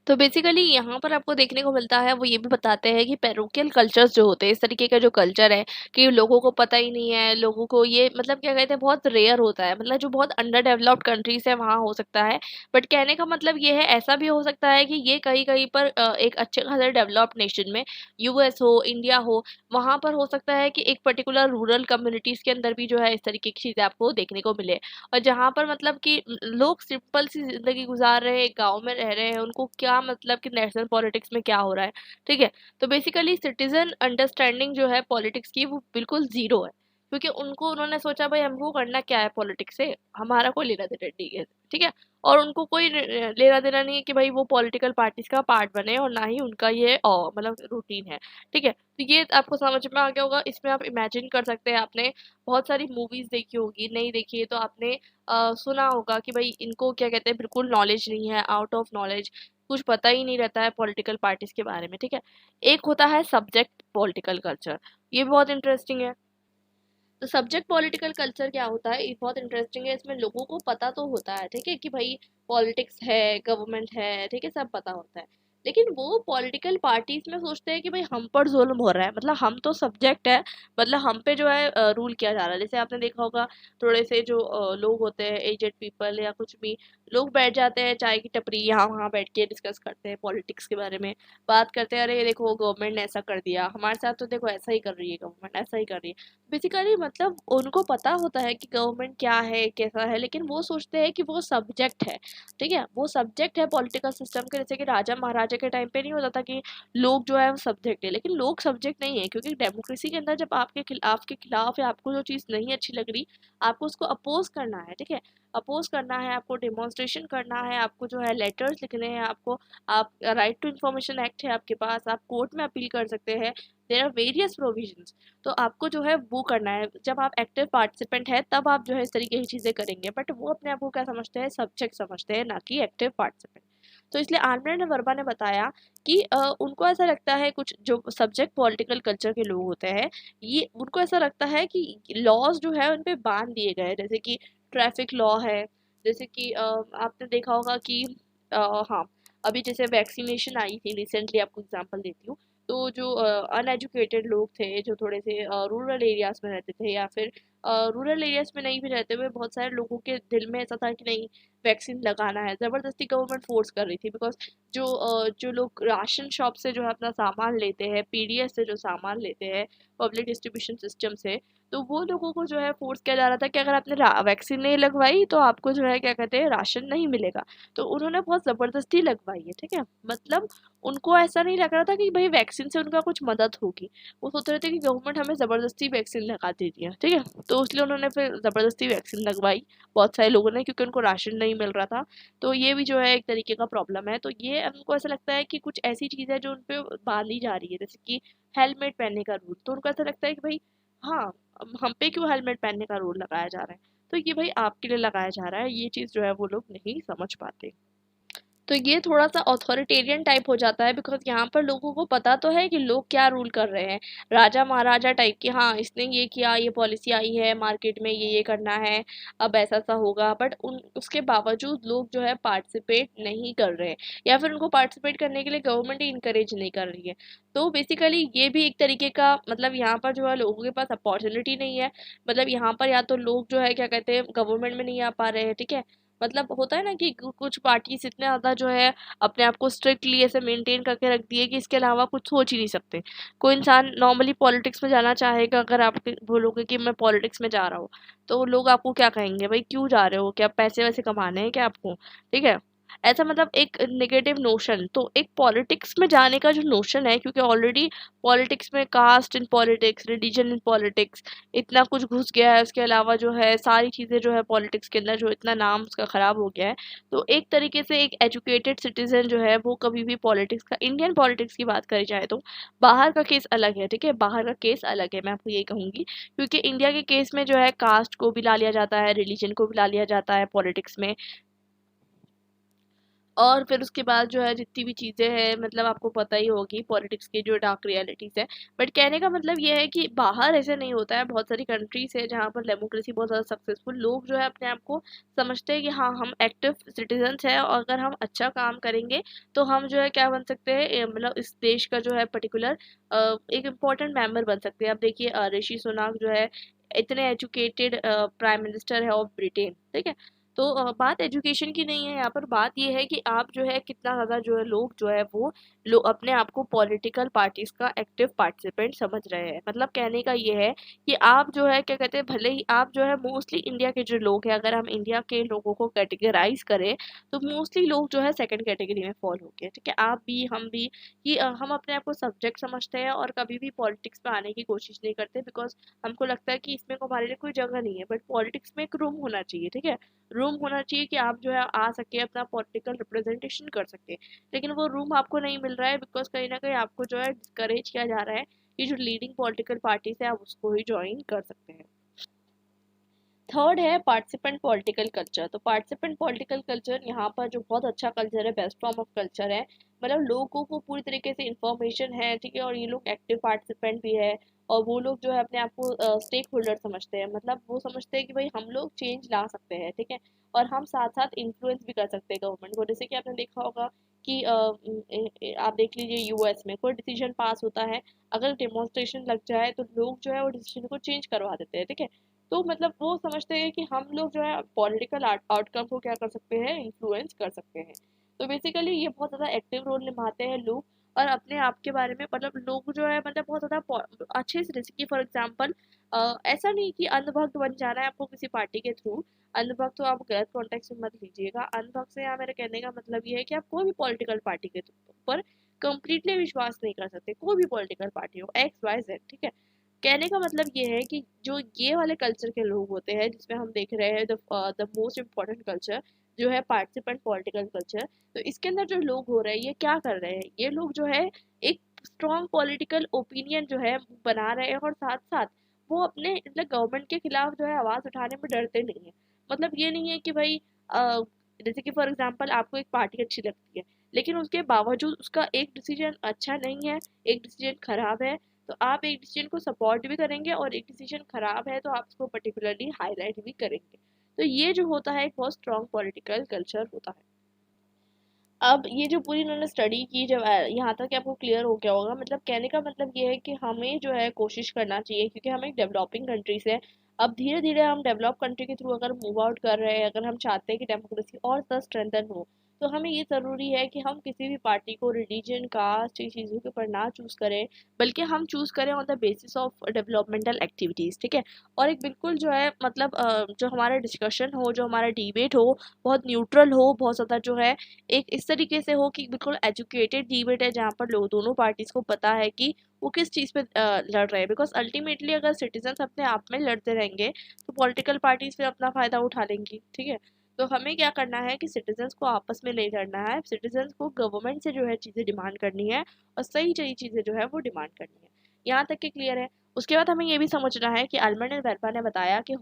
[SPEAKER 1] तो बेसिकली यहाँ पर आपको देखने को मिलता है, वो ये भी बताते हैं कि पैरोकियल कल्चर्स जो होते हैं, इस तरीके का जो कल्चर है कि लोगों को पता ही नहीं है, लोगों को ये मतलब क्या कहते हैं बहुत रेयर होता है, मतलब जो बहुत अंडर डेवलप्ड कंट्रीज है वहाँ हो सकता है। बट कहने का मतलब ये है ऐसा भी हो सकता है कि ये कहीं कहीं पर एक अच्छे खासे डेवलप्ड नेशन में, यूएस हो, इंडिया हो, वहाँ पर हो सकता है कि एक पर्टिकुलर रूरल कम्युनिटीज़ के अंदर भी जो है इस तरीके की चीज़ें आपको देखने को मिले। और जहाँ पर मतलब कि लोग सिंपल सी ज़िंदगी गुज़ार रहे हैं, गाँव में रह रहे हैं, उनको क्या मतलब कि नेशनल पॉलिटिक्स में क्या हो रहा है, ठीक है? तो बेसिकली सिटीज़न अंडरस्टैंडिंग जो है पॉलिटिक्स की वो बिल्कुल ज़ीरो है। क्योंकि उनको उन्होंने सोचा भाई हमको करना क्या है पॉलिटिक्स से, हमारा कोई लेना-देना नहीं है, ठीक है? और उनको कोई लेना-देना नहीं है कि भाई वो पॉलिटिकल पार्टीज़ का पार्ट बने, और ना ही उनका ये मतलब रूटीन है, ठीक है? तो ये आपको समझ में आ गया होगा, इसमें आप इमेजिन कर सकते हैं, आपने बहुत सारी मूवीज़ देखी होगी, नहीं देखी है तो आपने सुना होगा कि भाई इनको क्या कहते हैं बिल्कुल नॉलेज नहीं है, आउट ऑफ नॉलेज। कुछ पता ही नहीं रहता है पॉलिटिकल पार्टीज के बारे में, ठीक है। एक होता है सब्जेक्ट पॉलिटिकल कल्चर, ये भी बहुत इंटरेस्टिंग है। तो सब्जेक्ट पॉलिटिकल कल्चर क्या होता है, ये बहुत इंटरेस्टिंग है। इसमें लोगों को पता तो होता है, ठीक है, कि भाई पॉलिटिक्स है, गवर्नमेंट है, ठीक है, सब पता होता है। लेकिन वो पॉलिटिकल पार्टीज में सोचते हैं कि भाई हम पर जुल्म हो रहा है, मतलब हम तो सब्जेक्ट है, मतलब हम पे जो है रूल किया जा रहा है। जैसे आपने देखा होगा थोड़े से जो लोग होते हैं, एजेड पीपल या कुछ भी लोग बैठ जाते हैं चाय की टपरी, यहाँ वहाँ बैठ के डिस्कस करते हैं पॉलिटिक्स के बारे में, बात करते हैं, अरे ये देखो गवर्नमेंट ने ऐसा कर दिया हमारे साथ, तो देखो ऐसा ही कर रही है गवर्नमेंट, ऐसा ही कर रही है। बेसिकली मतलब उनको पता होता है कि गवर्नमेंट क्या है कैसा है, लेकिन वो सोचते हैं कि वो सब्जेक्ट है, ठीक है, वो सब्जेक्ट है पॉलिटिकल सिस्टम के। जैसे कि राजा महाराजा के टाइम पे नहीं होता था कि लोग जो है वो सब्जेक्ट है, लेकिन लोग सब्जेक्ट नहीं है, क्योंकि डेमोक्रेसी के अंदर जब आपके खिलाफ या आपको जो चीज़ नहीं अच्छी लग रही, आपको उसको अपोज करना है, ठीक है, अपोज करना है, आपको डेमोन्स्ट्रेशन करना है, आपको जो है लेटर्स लिखने हैं, आपको आप राइट टू इन्फॉर्मेशन एक्ट है आपके पास, आप कोर्ट में अपील कर सकते हैं, देर आर वेरियस प्रोविजंस। तो आपको जो है वो करना है, जब आप एक्टिव पार्टिसिपेंट है तब आप जो है इस तरीके की चीज़ें करेंगे। बट वो अपने आप को क्या समझते हैं, सब्जेक्ट समझते हैं, ना कि एक्टिव पार्टिसिपेंट। तो इसलिए आर्नल्ड वर्मा ने बताया कि उनको ऐसा लगता है, कुछ जो सब्जेक्ट पॉलिटिकल कल्चर के लोग होते हैं, ये उनको ऐसा लगता है कि लॉज जो है उन पे बांध दिए गए हैं। जैसे कि ट्रैफिक लॉ है, जैसे कि आपने देखा होगा कि हाँ, अभी जैसे वैक्सीनेशन आई थी रिसेंटली, आपको एग्जांपल देती हूँ। तो जो अनएजुकेटेड लोग थे, जो थोड़े से रूरल एरियाज में रहते थे, या फिर रूरल एरियाज में नहीं भी रहते हुए, बहुत सारे लोगों के दिल में ऐसा था कि नहीं, वैक्सीन लगाना है, ज़बरदस्ती गवर्नमेंट फोर्स कर रही थी। बिकॉज जो लोग राशन शॉप से जो है अपना सामान लेते हैं, पीडीएस से जो सामान लेते हैं, पब्लिक डिस्ट्रीब्यूशन सिस्टम से, तो वो लोगों को जो है फोर्स किया जा रहा था कि अगर आपने वैक्सीन नहीं लगवाई तो आपको जो है क्या कहते हैं, राशन नहीं मिलेगा। तो उन्होंने बहुत ज़बरदस्ती लगवाई है, ठीक है। मतलब उनको ऐसा नहीं लग रहा था कि भाई वैक्सीन से उनका कुछ मदद होगी, वो सोच रहे थे कि गवर्नमेंट हमें ज़बरदस्ती वैक्सीन लगा देती है, ठीक है। तो इसलिए उन्होंने फिर ज़बरदस्ती वैक्सीन लगवाई बहुत सारे लोगों ने, क्योंकि उनको राशन नहीं मिल रहा था। तो ये भी जो है एक तरीके का प्रॉब्लम है। तो ये उनको ऐसा लगता है कि कुछ ऐसी चीज़ है जो उन पे बांधी जा रही है, जैसे कि हेलमेट पहनने का रूल। तो उनको ऐसा लगता है कि भाई हाँ, हम पे क्यों हेलमेट पहनने का रूल लगाया जा रहा है, तो ये भाई आपके लिए लगाया जा रहा है, ये चीज़ जो है वो लोग नहीं समझ पाते। तो ये थोड़ा सा ऑथोरिटेरियन टाइप हो जाता है, बिकॉज यहाँ पर लोगों को पता तो है कि लोग क्या रूल कर रहे हैं, राजा महाराजा टाइप की, हाँ इसने ये किया, ये पॉलिसी आई है मार्केट में, ये करना है, अब ऐसा सा होगा। बट उन उसके बावजूद लोग जो है पार्टिसिपेट नहीं कर रहे हैं, या फिर उनको पार्टिसिपेट करने के लिए गवर्नमेंट ही इंकरेज नहीं कर रही है। तो बेसिकली ये भी एक तरीके का, मतलब यहाँ पर जो है लोगों के पास अपॉर्चुनिटी नहीं है। मतलब यहाँ पर या तो लोग जो है क्या कहते हैं गवर्नमेंट में नहीं आ पा रहे हैं, ठीक है। मतलब होता है ना कि कुछ पार्टीज इतने ज़्यादा जो है अपने आप को स्ट्रिक्टली ऐसे मेंटेन करके रख दिए कि इसके अलावा कुछ सोच ही नहीं सकते। कोई इंसान नॉर्मली पॉलिटिक्स में जाना चाहेगा, अगर आप बोलोगे कि मैं पॉलिटिक्स में जा रहा हूँ, तो लोग आपको क्या कहेंगे, भाई क्यों जा रहे हो, क्या पैसे वैसे कमाने हैं क्या आपको, ठीक है। ऐसा मतलब एक नेगेटिव नोशन, तो एक पॉलिटिक्स में जाने का जो नोशन है, क्योंकि ऑलरेडी पॉलिटिक्स में caste in politics, religion in politics, इतना कुछ घुस गया है। उसके अलावा जो है सारी चीज़ें जो है पॉलिटिक्स के अंदर, जो इतना नाम उसका ख़राब हो गया है। तो एक तरीके से एक एजुकेटेड सिटीज़न जो है वो कभी भी पॉलिटिक्स का, इंडियन पॉलिटिक्स की बात करी जाए तो बाहर का केस अलग है, ठीक है, बाहर का केस अलग है, मैं आपको यही कहूँगी। क्योंकि इंडिया के केस में जो है कास्ट को भी ला लिया जाता है, रिलीजन को भी ला लिया जाता है पॉलिटिक्स में। और फिर उसके बाद जो है जितनी भी चीज़ें हैं, मतलब आपको पता ही होगी पॉलिटिक्स की जो डार्क रियलिटीज़ है। बट कहने का मतलब ये है कि बाहर ऐसे नहीं होता है, बहुत सारी कंट्रीज़ है जहाँ पर डेमोक्रेसी बहुत ज़्यादा सक्सेसफुल, लोग जो है अपने आप को समझते हैं कि हाँ हम एक्टिव सिटीजन्स हैं, और अगर हम अच्छा काम करेंगे तो हम जो है क्या बन सकते हैं, मतलब इस देश का जो है पर्टिकुलर एक इम्पॉर्टेंट मेंबर बन सकते हैं। अब देखिए ऋषि सुनक जो है इतने एजुकेटेड प्राइम मिनिस्टर है ऑफ ब्रिटेन, ठीक है। तो बात एजुकेशन की नहीं है यहाँ पर, बात ये है कि आप जो है कितना ज़्यादा जो है लोग जो है वो अपने आप को पॉलिटिकल पार्टीज का एक्टिव पार्टिसिपेंट समझ रहे हैं। मतलब कहने का ये है कि आप जो है क्या कहते हैं, भले ही आप जो है मोस्टली इंडिया के जो लोग हैं, अगर हम इंडिया के लोगों को कैटेगराइज करें तो मोस्टली लोग जो है सेकंड कैटेगरी में फॉल हो गए, ठीक है, आप भी हम भी, कि हम अपने आप को सब्जेक्ट समझते हैं और कभी भी पॉलिटिक्स में आने की कोशिश नहीं करते, बिकॉज हमको लगता है कि इसमें हमारे लिए कोई जगह नहीं है। बट पॉलिटिक्स में एक रूम होना चाहिए, ठीक है, रूम होना चाहिए कि आप जो है आ सके, अपना पॉलिटिकल रिप्रेजेंटेशन कर सके। लेकिन वो रूम आपको नहीं मिल रहा है, बिकॉज कहीं ना कहीं आपको जो है डिस्करेज किया जा रहा है कि जो लीडिंग पॉलिटिकल पार्टीज है आप उसको ही ज्वाइन कर सकते हैं। थर्ड है पार्टिसिपेंट पॉलिटिकल कल्चर। तो पार्टिसिपेंट पॉलिटिकल कल्चर यहाँ पर जो बहुत अच्छा कल्चर है, बेस्ट फॉर्म ऑफ कल्चर है, मतलब लोगों को पूरी तरीके से इंफॉर्मेशन है, ठीक है, और ये लोग एक्टिव पार्टिसिपेंट भी है, और वो लोग जो है अपने आप को स्टेक होल्डर समझते हैं, मतलब वो समझते हैं कि भाई हम लोग चेंज ला सकते हैं, ठीक है, और हम साथ साथ इन्फ्लुएंस भी कर सकते हैं गवर्नमेंट को। जैसे कि आपने देखा होगा कि आप देख लीजिए यूएस में कोई डिसीजन पास होता है, अगर डेमोन्स्ट्रेशन लग जाए तो लोग जो है वो डिसीजन को चेंज करवा देते हैं, ठीक है। तो मतलब वो समझते हैं कि हम लोग जो है पॉलिटिकल आउटकम को क्या कर सकते हैं, इन्फ्लुएंस कर सकते हैं। तो बेसिकली ये बहुत ज़्यादा एक्टिव रोल निभाते हैं लोग, और अपने आप के बारे में मतलब लोग जो है मतलब बहुत ज़्यादा अच्छे से, जैसे कि फॉर एग्जाम्पल ऐसा नहीं कि अंधभक्त बन जाना है आपको किसी पार्टी के थ्रू। अंधभक्त तो आप गलत कॉन्टेक्स्ट में मत लीजिएगा। अंधभक्त से यहाँ मेरे कहने का मतलब ये है कि आप कोई भी पॉलिटिकल पार्टी के ऊपर कंप्लीटली विश्वास नहीं कर सकते, कोई भी पॉलिटिकल पार्टी हो, एक्स वाई जेड, ठीक है। कहने का मतलब ये है कि जो ये वाले कल्चर के लोग होते हैं, जिसमें हम देख रहे हैं द मोस्ट इम्पॉर्टेंट कल्चर जो है पार्टिसिपेंट पॉलिटिकल कल्चर, तो इसके अंदर जो लोग हो रहे हैं ये क्या कर रहे हैं, ये लोग जो है एक स्ट्रॉन्ग पॉलिटिकल ओपिनियन जो है बना रहे हैं, और साथ साथ वो अपने मतलब गवर्नमेंट के खिलाफ जो है आवाज़ उठाने में डरते नहीं है। मतलब ये नहीं है कि भाई जैसे कि फॉर एग्जाम्पल आपको एक पार्टी अच्छी लगती है, लेकिन उसके बावजूद उसका एक डिसीजन अच्छा नहीं है, एक डिसीजन खराब है, तो आप एक डिसीजन को सपोर्ट भी करेंगे, और एक डिसीजन खराब है तो आप उसको पर्टिकुलरली हाईलाइट भी करेंगे। तो ये जो होता है एक बहुत स्ट्रॉन्ग पॉलिटिकल कल्चर होता है। अब ये जो पूरी उन्होंने स्टडी की, जब यहाँ तक आपको क्लियर हो गया होगा, मतलब कहने का मतलब ये है कि हमें जो है कोशिश करना चाहिए, क्योंकि हम एक डेवलपिंग कंट्री से, अब धीरे धीरे हम डेवलप कंट्री के थ्रू अगर मूव आउट कर रहे हैं, अगर हम चाहते हैं कि डेमोक्रेसी और ज़्यादा स्ट्रेंथन हो, तो हमें ये ज़रूरी है कि हम किसी भी पार्टी को रिलीजन, कास्ट, ये चीज़ों के ऊपर ना चूज़ करें, बल्कि हम चूज़ करें on the basis of developmental activities, ठीक है। और एक बिल्कुल जो है मतलब जो हमारा डिस्कशन हो, जो हमारा डिबेट हो, बहुत न्यूट्रल हो, बहुत ज़्यादा जो है एक इस तरीके से हो कि बिल्कुल एजुकेटेड डिबेट है, जहाँ पर लोग दोनों पार्टीज को पता है कि वो किस चीज़ पे लड़ रहे हैं। बिकॉज अल्टीमेटली अगर सिटीजन्स अपने आप में लड़ते रहेंगे तो पॉलिटिकल पार्टीज फिर अपना फ़ायदा उठा लेंगी, ठीक है। तो हमें क्या करना है कि सिटीजन्स को आपस में नहीं लड़ना है, सिटीजन्स को गवर्नमेंट से जो है चीज़ें डिमांड करनी है, और सही सही चीज़ें जो है वो डिमांड करनी है। यहाँ तक के क्लियर है। उसके बाद हमें ये भी समझना है कि अल्मंड एंड वेरपा ने बताया कि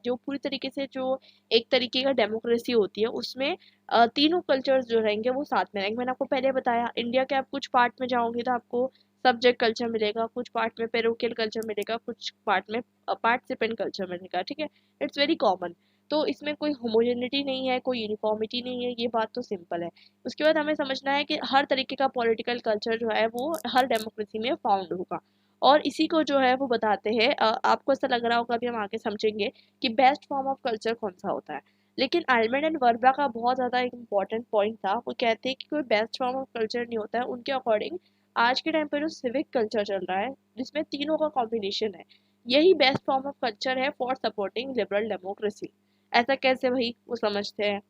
[SPEAKER 1] जो पूरी तरीके से जो एक तरीके का डेमोक्रेसी होती है, उसमें तीनों कल्चर्स जो रहेंगे वो साथ में रहेंगे। मैंने आपको पहले बताया, इंडिया के आप कुछ पार्ट में जाओगे तो आपको सब्जेक्ट कल्चर मिलेगा, कुछ पार्ट में पेरोकियल कल्चर मिलेगा, कुछ पार्ट में पार्टिसिपेंट कल्चर मिलेगा, ठीक है। It's very common. तो इसमें कोई होमोजेनिटी नहीं है, कोई यूनिफॉर्मिटी नहीं है, ये बात तो सिंपल है। उसके बाद हमें समझना है कि हर तरीके का पॉलिटिकल कल्चर जो है वो हर डेमोक्रेसी में फाउंड होगा, और इसी को जो है वो बताते हैं। आपको ऐसा लग रहा होगा, अभी हम आगे समझेंगे कि बेस्ट फॉर्म ऑफ कल्चर कौन सा होता है। लेकिन आलमंड एंड वर्बा का बहुत ज़्यादा एक इम्पॉर्टेंट पॉइंट था, वो कहते हैं कि कोई बेस्ट फॉर्म ऑफ कल्चर नहीं होता है उनके अकॉर्डिंग। आज के टाइम पर जो सिविक कल्चर चल रहा है, जिसमें तीनों का कॉम्बिनेशन है, यही बेस्ट फॉर्म ऑफ कल्चर है फॉर सपोर्टिंग लिबरल डेमोक्रेसी। ऐसा कैसे भाई, वो समझते हैं।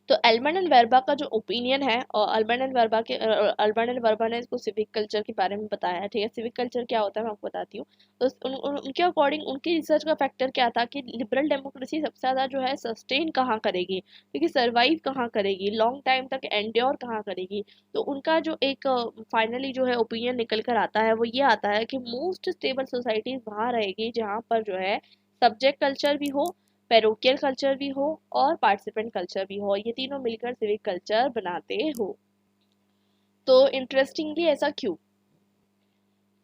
[SPEAKER 1] तो एल्बर्ट एंड वेरबा का जो ओपिनियन है, और अल्बर्ट एंड वर्बा ने इसको सिविक कल्चर के बारे में बताया है, ठीक है। सिविक कल्चर क्या होता है मैं आपको बताती हूँ। तो उनके अकॉर्डिंग उनकी रिसर्च का फैक्टर क्या था कि लिबरल डेमोक्रेसी सबसे ज़्यादा जो है सस्टेन कहाँ करेगी, क्योंकि सर्वाइव कहाँ करेगी, लॉन्ग टाइम तक एंड्योर कहाँ करेगी। तो उनका जो एक फाइनली जो है ओपिनियन निकल कर आता है, वो ये आता है कि मोस्ट स्टेबल सोसाइटीज वहाँ रहेगी जहाँ पर जो है सब्जेक्ट कल्चर भी हो, पैरोकियल कल्चर भी हो, और पार्टिसिपेंट कल्चर भी हो, ये तीनों मिलकर सिविक कल्चर बनाते हो। तो इंटरेस्टिंगली ऐसा क्यों?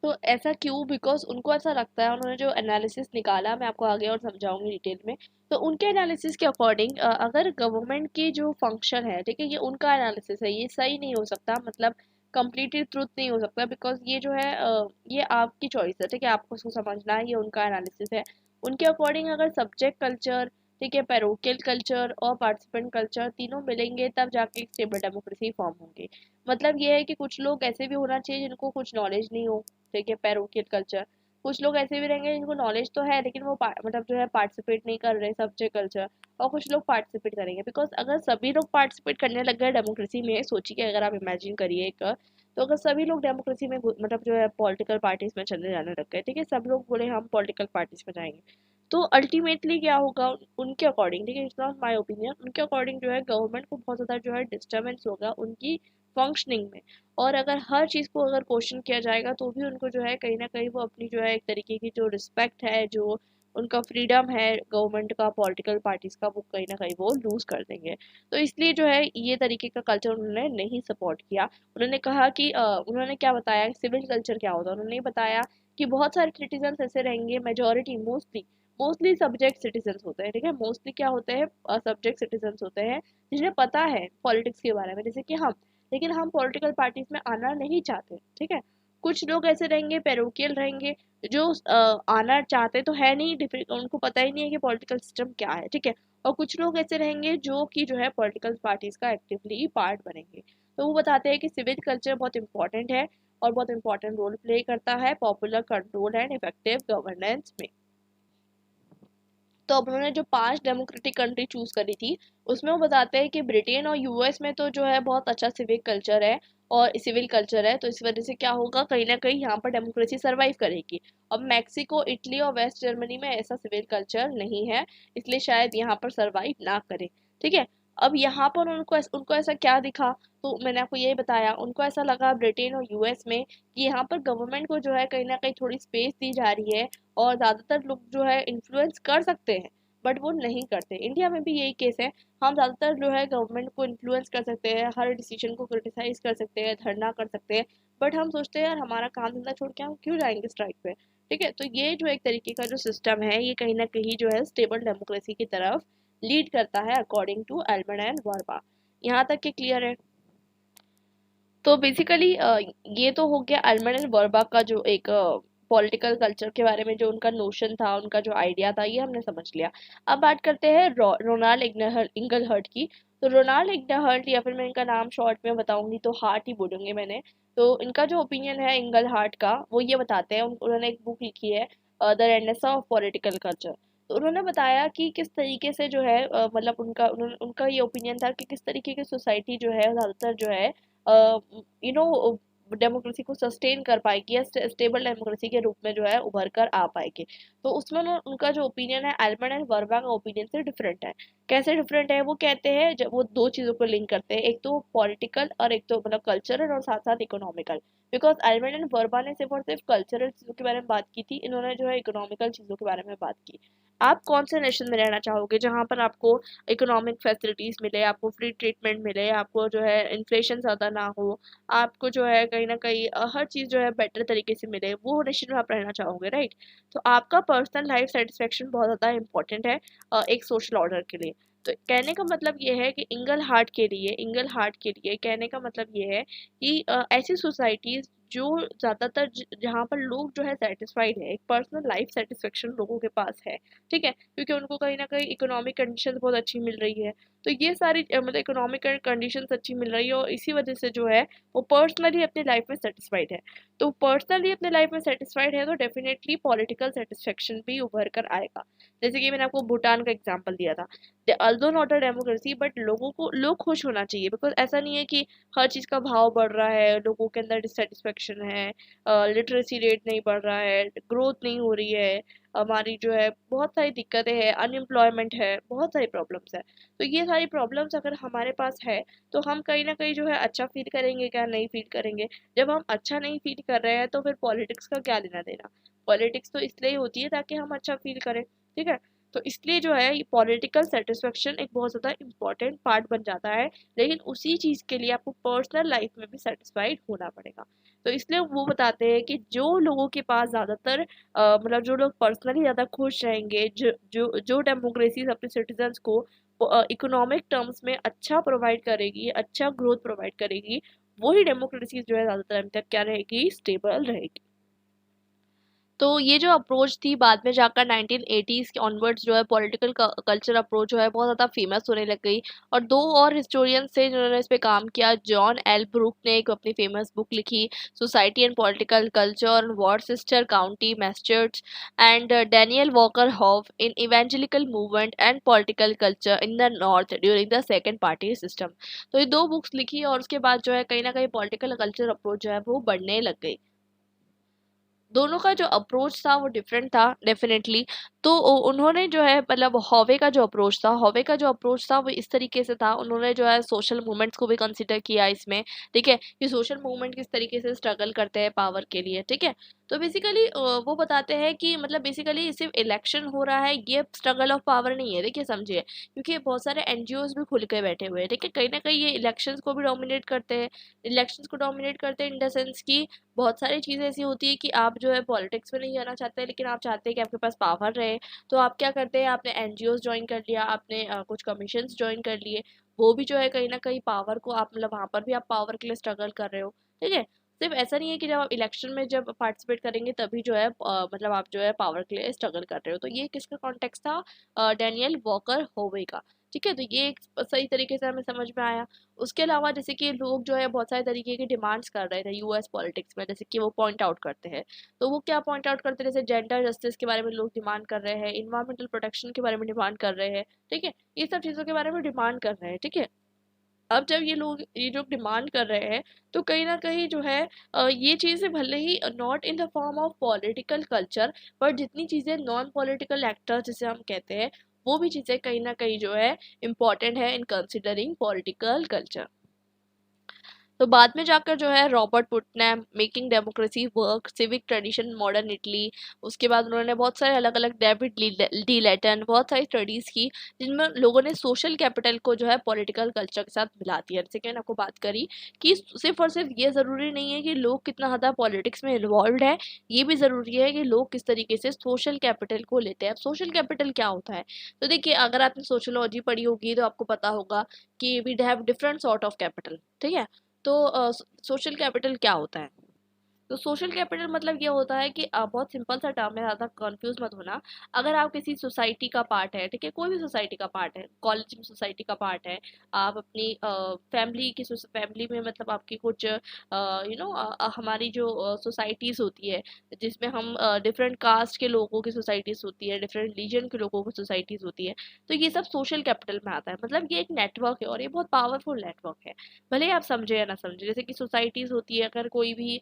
[SPEAKER 1] तो ऐसा क्यों, बिकॉज उनको ऐसा लगता है, उन्होंने जो एनालिसिस निकाला, मैं आपको आगे और समझाऊंगी डिटेल में। तो उनके एनालिसिस के अकॉर्डिंग अगर गवर्नमेंट की जो फंक्शन है, ठीक है, ये उनका एनालिसिस है, ये सही नहीं हो सकता, मतलब कंप्लीटली ट्रूथ नहीं हो सकता, बिकॉज ये जो है ये आपकी चॉइस है, ठीक है, आपको उसको समझना है, ये उनका एनालिसिस है। उनके अकॉर्डिंग अगर सब्जेक्ट कल्चर, ठीक है, पैरोकियल कल्चर और पार्टिसिपेंट कल्चर तीनों मिलेंगे तब जाके एक स्टेबल डेमोक्रेसी फॉर्म होंगी। मतलब ये है कि कुछ लोग ऐसे भी होना चाहिए जिनको कुछ नॉलेज नहीं हो, ठीक है, पैरोकियल कल्चर। कुछ लोग ऐसे भी रहेंगे जिनको नॉलेज तो है, लेकिन वो मतलब जो है पार्टिसिपेट नहीं कर रहे, सब्जेक्ट कल्चर। और कुछ लोग पार्टिसिपेट करेंगे, बिकॉज अगर सभी लोग पार्टिसिपेट करने लग गए डेमोक्रेसी में, सोचिए अगर आप इमेजिन करिए एक, तो अगर सभी लोग डेमोक्रेसी में मतलब जो है पॉलिटिकल पार्टीज में चले जाने लग गए, ठीक है, सब लोग बोले हम पॉलिटिकल पार्टीज में जाएंगे, तो अल्टीमेटली क्या होगा उनके अकॉर्डिंग, ठीक है, इट्स नॉट माय ओपिनियन, उनके अकॉर्डिंग जो है गवर्नमेंट को बहुत ज़्यादा जो है डिस्टर्बेंस होगा उनकी फंक्शनिंग में। और अगर हर चीज़ को अगर क्वेश्चन किया जाएगा तो भी उनको जो है कहीं ना कहीं वो अपनी जो है एक तरीके की जो रिस्पेक्ट है, जो उनका फ्रीडम है गवर्नमेंट का, पॉलिटिकल पार्टीज का, वो कहीं ना कहीं वो लूज कर देंगे। तो इसलिए जो है ये तरीके का कल्चर उन्होंने नहीं सपोर्ट किया। उन्होंने कहा कि उन्होंने क्या बताया सिविल कल्चर क्या होता है, उन्होंने बताया कि बहुत सारे सिटीजन ऐसे रहेंगे, majority mostly mostly subject citizen होते हैं, ठीक है, मोस्टली क्या होते हैं सब्जेक्ट सिटीजन होते हैं जिन्हें पता है पॉलिटिक्स के बारे में, जैसे कि हम, लेकिन हम पॉलिटिकल पार्टीज में आना नहीं चाहते, ठीक है। कुछ लोग ऐसे रहेंगे, पैरोकियल रहेंगे, जो आना चाहते तो है नहीं, उनको पता ही नहीं है कि पॉलिटिकल सिस्टम क्या है, ठीक है। और कुछ लोग ऐसे रहेंगे जो कि जो है पॉलिटिकल पार्टीज का एक्टिवली पार्ट बनेंगे। तो वो बताते हैं कि सिविक कल्चर बहुत इंपॉर्टेंट है और बहुत इंपॉर्टेंट रोल प्ले करता है popular control and effective governance में। तो अब उन्होंने जो 5 डेमोक्रेटिक कंट्री चूज करी थी उसमें वो बताते हैं कि ब्रिटेन और यूएस में तो जो है बहुत अच्छा सिविक कल्चर है और सिविल कल्चर है, तो इस वजह से क्या होगा, कहीं ना कहीं यहाँ पर डेमोक्रेसी सरवाइव करेगी। अब मैक्सिको, इटली और वेस्ट जर्मनी में ऐसा सिविल कल्चर नहीं है, इसलिए शायद यहाँ पर सरवाइव ना करे, ठीक है। अब यहाँ पर उनको ऐसा क्या दिखा, तो मैंने आपको यही बताया, उनको ऐसा लगा ब्रिटेन और यूएस में कि यहाँ पर गवर्नमेंट को जो है कहीं ना कहीं थोड़ी स्पेस दी जा रही है और ज़्यादातर लोग जो है इन्फ्लुएंस कर सकते हैं, बट वो नहीं करते। इंडिया में भी यही केस है, हम ज़्यादातर जो है गवर्नमेंट को इन्फ्लुएंस कर सकते हैं, हर डिसीजन को क्रिटिसाइज कर सकते हैं, धरना कर सकते हैं, बट हम सोचते हैं यार हमारा काम धंधा छोड़ के हम क्यों जाएंगे स्ट्राइक पे, ठीक है। तो ये जो एक तरीके का जो सिस्टम है ये कहीं ना कहीं जो है स्टेबल डेमोक्रेसी की तरफ लीड करता है अकॉर्डिंग टू एल्मन एंड वर्बा। यहाँ तक के क्लियर है। तो बेसिकली ये तो हो गया एल्मन एंड वर्बा का जो एक पॉलिटिकल कल्चर के बारे में जो उनका नोशन था, उनका जो आइडिया था, ये हमने समझ लिया। अब बात करते हैं रोनाल्ड इंगलहर्ट की। तो रोनाल्ड इंगलहर्ट, या फिर मैं इनका नाम शॉर्ट में बताऊंगी तो हार्ट ही बोलूंगी मैंने। तो इनका जो ओपिनियन है इंगलहार्ट का, वो ये बताते हैं, उन्होंने एक बुक लिखी है the renaissance of political culture. तो उन्होंने बताया कि किस तरीके से जो है मतलब उनका ये ओपिनियन था कि किस तरीके की सोसाइटी जो है ज़्यादातर जो है यू नो डेमोक्रेसी को सस्टेन कर पाएगी या स्टेबल डेमोक्रेसी के रूप में जो है उभर कर आ पाएगी। तो उसमें उनका जो ओपिनियन है एल्मन एंड वर्बा का ओपिनियन से डिफरेंट है। कैसे डिफरेंट है, वो कहते हैं जब वो दो चीज़ों को लिंक करते हैं, एक तो पॉलिटिकल और एक तो मतलब कल्चरल और साथ साथ इकोनॉमिकल। बिकॉज एल्मन एंड वर्बा ने सिर्फ और सिर्फ कल्चरल चीज़ों के बारे में बात की थी, इन्होंने जो है इकोनॉमिकल चीज़ों के बारे में बात की। आप कौन से नेशन में रहना चाहोगे जहाँ पर आपको इकोनॉमिक फैसिलिटीज़ मिले, आपको फ्री ट्रीटमेंट मिले, आपको जो है इन्फ्लेशन ज़्यादा ना हो, आपको जो है कहीं न कहीं हर चीज़ जो है बेटर तरीके से मिले, वो नेशन में आप रहना चाहोगे, राइट? तो आपका पर्सनल लाइफ सेटिस्फेक्शन बहुत ज़्यादा इंपॉर्टेंट है एक सोशल ऑर्डर के लिए। तो कहने का मतलब ये है कि इंगल हार्ट के लिए कहने का मतलब ये है कि ऐसी सोसाइटीज़ जो ज़्यादातर जहाँ पर लोग जो है सेटिस्फाइड है, एक पर्सनल लाइफ सेटिस्फेक्शन लोगों के पास है, ठीक है? क्योंकि उनको कहीं न कहीं इकोनॉमिक कंडीशंस बहुत अच्छी मिल रही है। तो ये सारी मतलब इकोनॉमिक कंडीशंस अच्छी मिल रही है और इसी वजह से जो है वो पर्सनली अपनी लाइफ में सेटिस्फाइड है। तो पर्सनली अपने लाइफ में सेटिस्फाइड है तो डेफिनेटली पॉलिटिकल सेटिस्फेक्शन भी उभर कर आएगा। जैसे कि मैंने आपको भूटान का एग्जांपल दिया था, although not a democracy, but लोग खुश होना चाहिए, बिकॉज ऐसा नहीं है कि हर चीज़ का भाव बढ़ रहा है, लोगों के अंदर डिससेटिस्फेक्शन है, लिटरेसी रेट नहीं बढ़ रहा है, ग्रोथ नहीं हो रही है, हमारी जो है बहुत सारी दिक्कतें हैं, अनएम्प्लॉयमेंट है, बहुत सारी प्रॉब्लम्स है। तो ये सारी प्रॉब्लम्स अगर हमारे पास है तो हम कहीं ना कहीं जो है अच्छा फील करेंगे क्या, नहीं फील करेंगे। जब हम अच्छा नहीं फील कर रहे हैं तो फिर पॉलिटिक्स का क्या लेना देना। पॉलिटिक्स तो इसलिए होती है ताकि हम अच्छा फील करें, ठीक है। तो इसलिए जो है पॉलिटिकल सेटिस्फेक्शन एक बहुत ज़्यादा इंपॉर्टेंट पार्ट बन जाता है, लेकिन उसी चीज़ के लिए आपको पर्सनल लाइफ में भी सेटिस्फाइड होना पड़ेगा। तो इसलिए वो बताते हैं कि जो लोगों के पास ज़्यादातर मतलब जो लोग पर्सनली ज़्यादा खुश रहेंगे, जो डेमोक्रेसी अपने सिटीजन्स को इकोनॉमिक टर्म्स में अच्छा प्रोवाइड करेगी, अच्छा ग्रोथ प्रोवाइड करेगी, वही डेमोक्रेसी जो है ज़्यादातर टाइम तक क्या रहेगी, स्टेबल रहेगी। तो ये जो अप्रोच थी बाद में जाकर 1980s के ऑनवर्ड्स जो है पॉलिटिकल कल्चर अप्रोच जो है बहुत ज़्यादा फेमस होने लग गई। और दो और हिस्टोरियंस थे जिन्होंने इस पे काम किया। जॉन एल ब्रूक ने एक अपनी फेमस बुक लिखी, society and political culture Worcester County Massachusetts, and Daniel Walker Howe in evangelical movement and political culture in the north during the second party system. तो ये दो बुक्स लिखी और उसके बाद जो है कहीं ना कहीं पॉलिटिकल कल्चर अप्रोच जो है वो बढ़ने लग गई। दोनों का जो अप्रोच था वो डिफरेंट था डेफिनेटली। तो उन्होंने जो है मतलब हॉवे का जो अप्रोच था वो इस तरीके से था, उन्होंने जो है सोशल मूवमेंट्स को भी कंसिडर किया इसमें, ठीक है, कि सोशल मूवमेंट किस तरीके से स्ट्रगल करते हैं पावर के लिए, ठीक है। तो बेसिकली वो बताते हैं कि मतलब बेसिकली सिर्फ इलेक्शन हो रहा है ये स्ट्रगल ऑफ पावर नहीं है, देखिए समझिए, क्योंकि बहुत सारे एनजीओज भी खुल के बैठे हुए हैं, ठीक है, कहीं ना कहीं ये इलेक्शंस को भी डोमिनेट करते हैं। इलेक्शंस को डोमिनेट करते हैं इन द सेंस की बहुत सारी चीज़ें ऐसी होती है कि आप जो है पॉलिटिक्स में नहीं आना चाहते, लेकिन आप चाहते हैं कि आपके पास पावर रहे। तो आप क्या करते हैं, आपने एनजीओज ज्वाइन कर लिया, आपने कुछ कमीशंस ज्वाइन कर लिए, वो भी जो है कहीं ना कहीं पावर को आप मतलब वहाँ पर भी आप पावर के लिए स्ट्रगल कर रहे हो, ठीक है। सिर्फ ऐसा नहीं है कि जब आप इलेक्शन में जब पार्टिसिपेट करेंगे तभी जो है मतलब आप जो है पावर के लिए स्ट्रगल कर रहे हो। तो ये किसका कॉन्टेक्स्ट था, डैनियल वॉकर होवे का, ठीक है। तो ये एक सही तरीके से हमें समझ में आया। उसके अलावा जैसे कि लोग जो है बहुत सारे तरीके की डिमांड्स कर रहे थे यूएस पॉलिटिक्स में, जैसे कि वो पॉइंट आउट करते हैं। तो वो क्या पॉइंट आउट करते हैं, जैसे जेंडर जस्टिस के बारे में लोग डिमांड कर रहे हैं, इन्वायरमेंटल प्रोटेक्शन के बारे में डिमांड कर रहे हैं, ठीक है, ये सब चीज़ों के बारे में डिमांड कर रहे हैं, ठीक है। अब जब ये जो डिमांड कर रहे हैं, तो कहीं ना कहीं जो है ये चीज़ें भले ही not in the form of political culture, पर जितनी चीज़ें नॉन पॉलिटिकल एक्टर्स जिसे हम कहते हैं, वो भी चीज़ें कहीं ना कहीं जो है इम्पॉर्टेंट है इन कंसिडरिंग पॉलिटिकल कल्चर। तो बाद में जाकर जो है Robert Putnam, making democracy work, civic tradition modern Italy, उसके बाद उन्होंने बहुत सारे अलग अलग डेविड डी लेटन, बहुत सारी स्टडीज़ की जिनमें लोगों ने सोशल कैपिटल को जो है पॉलिटिकल कल्चर के साथ मिला दिया। जैसे कि मैंने आपको बात करी कि सिर्फ और सिर्फ ये ज़रूरी नहीं है कि लोग कितना ज़्यादा पॉलिटिक्स में इन्वॉल्व है, ये भी ज़रूरी है कि लोग किस तरीके से सोशल कैपिटल को लेते हैं। अब सोशल कैपिटल क्या होता है, तो देखिए अगर आपने सोशोलॉजी पढ़ी होगी तो आपको पता होगा कि we have different sort of capital, ठीक है। तो सोशल कैपिटल क्या होता है, तो सोशल कैपिटल मतलब ये होता है कि बहुत सिंपल सा टर्म है, ज़्यादा कंफ्यूज मत होना। अगर आप किसी सोसाइटी का पार्ट है, ठीक है, कोई भी सोसाइटी का पार्ट है, कॉलेज में सोसाइटी का पार्ट है, आप अपनी फैमिली में मतलब आपकी कुछ हमारी जो सोसाइटीज़ होती है जिसमें हम डिफरेंट कास्ट के लोगों की सोसाइटीज़ होती है, डिफरेंट रिलीजन के लोगों की सोसाइटीज़ होती है, तो ये सब सोशल कैपिटल में आता है। मतलब ये एक नेटवर्क है और ये बहुत पावरफुल नेटवर्क है, भले ही आप समझे या ना समझे। जैसे कि सोसाइटीज़ होती है, अगर कोई भी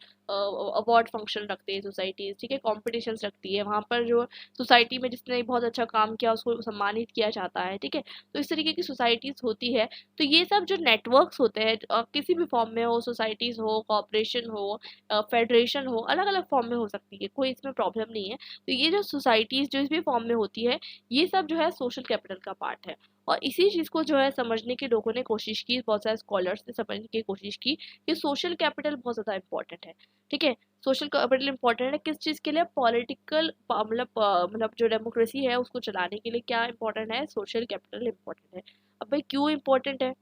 [SPEAKER 1] अवार्ड फंक्शन रखते हैं सोसाइटीज, ठीक है, कॉम्पिटिशन्स रखती है, वहाँ पर जो सोसाइटी में जिसने बहुत अच्छा काम किया उसको सम्मानित किया जाता है, ठीक है। तो इस तरीके की सोसाइटीज होती है। तो ये सब जो नेटवर्क्स होते हैं किसी भी फॉर्म में हो, सोसाइटीज हो, कॉपरेशन हो, फेडरेशन हो, अलग अलग फॉर्म में हो सकती है, कोई इसमें प्रॉब्लम नहीं है। तो ये जो सोसाइटीज जो इस भी फॉर्म में होती है, ये सब जो है सोशल कैपिटल का पार्ट है। और इसी चीज़ को जो है समझने के लोगों ने कोशिश की, बहुत सारे स्कॉलर्स ने समझने की कोशिश की कि सोशल कैपिटल बहुत ज़्यादा इंपॉर्टेंट है, ठीक है। सोशल कैपिटल इंपॉर्टेंट है किस चीज़ के लिए, पॉलिटिकल मतलब जो डेमोक्रेसी है उसको चलाने के लिए क्या इंपॉर्टेंट है, सोशल कैपिटल इंपॉर्टेंट है। अब भाई क्यों इंपॉर्टेंट है,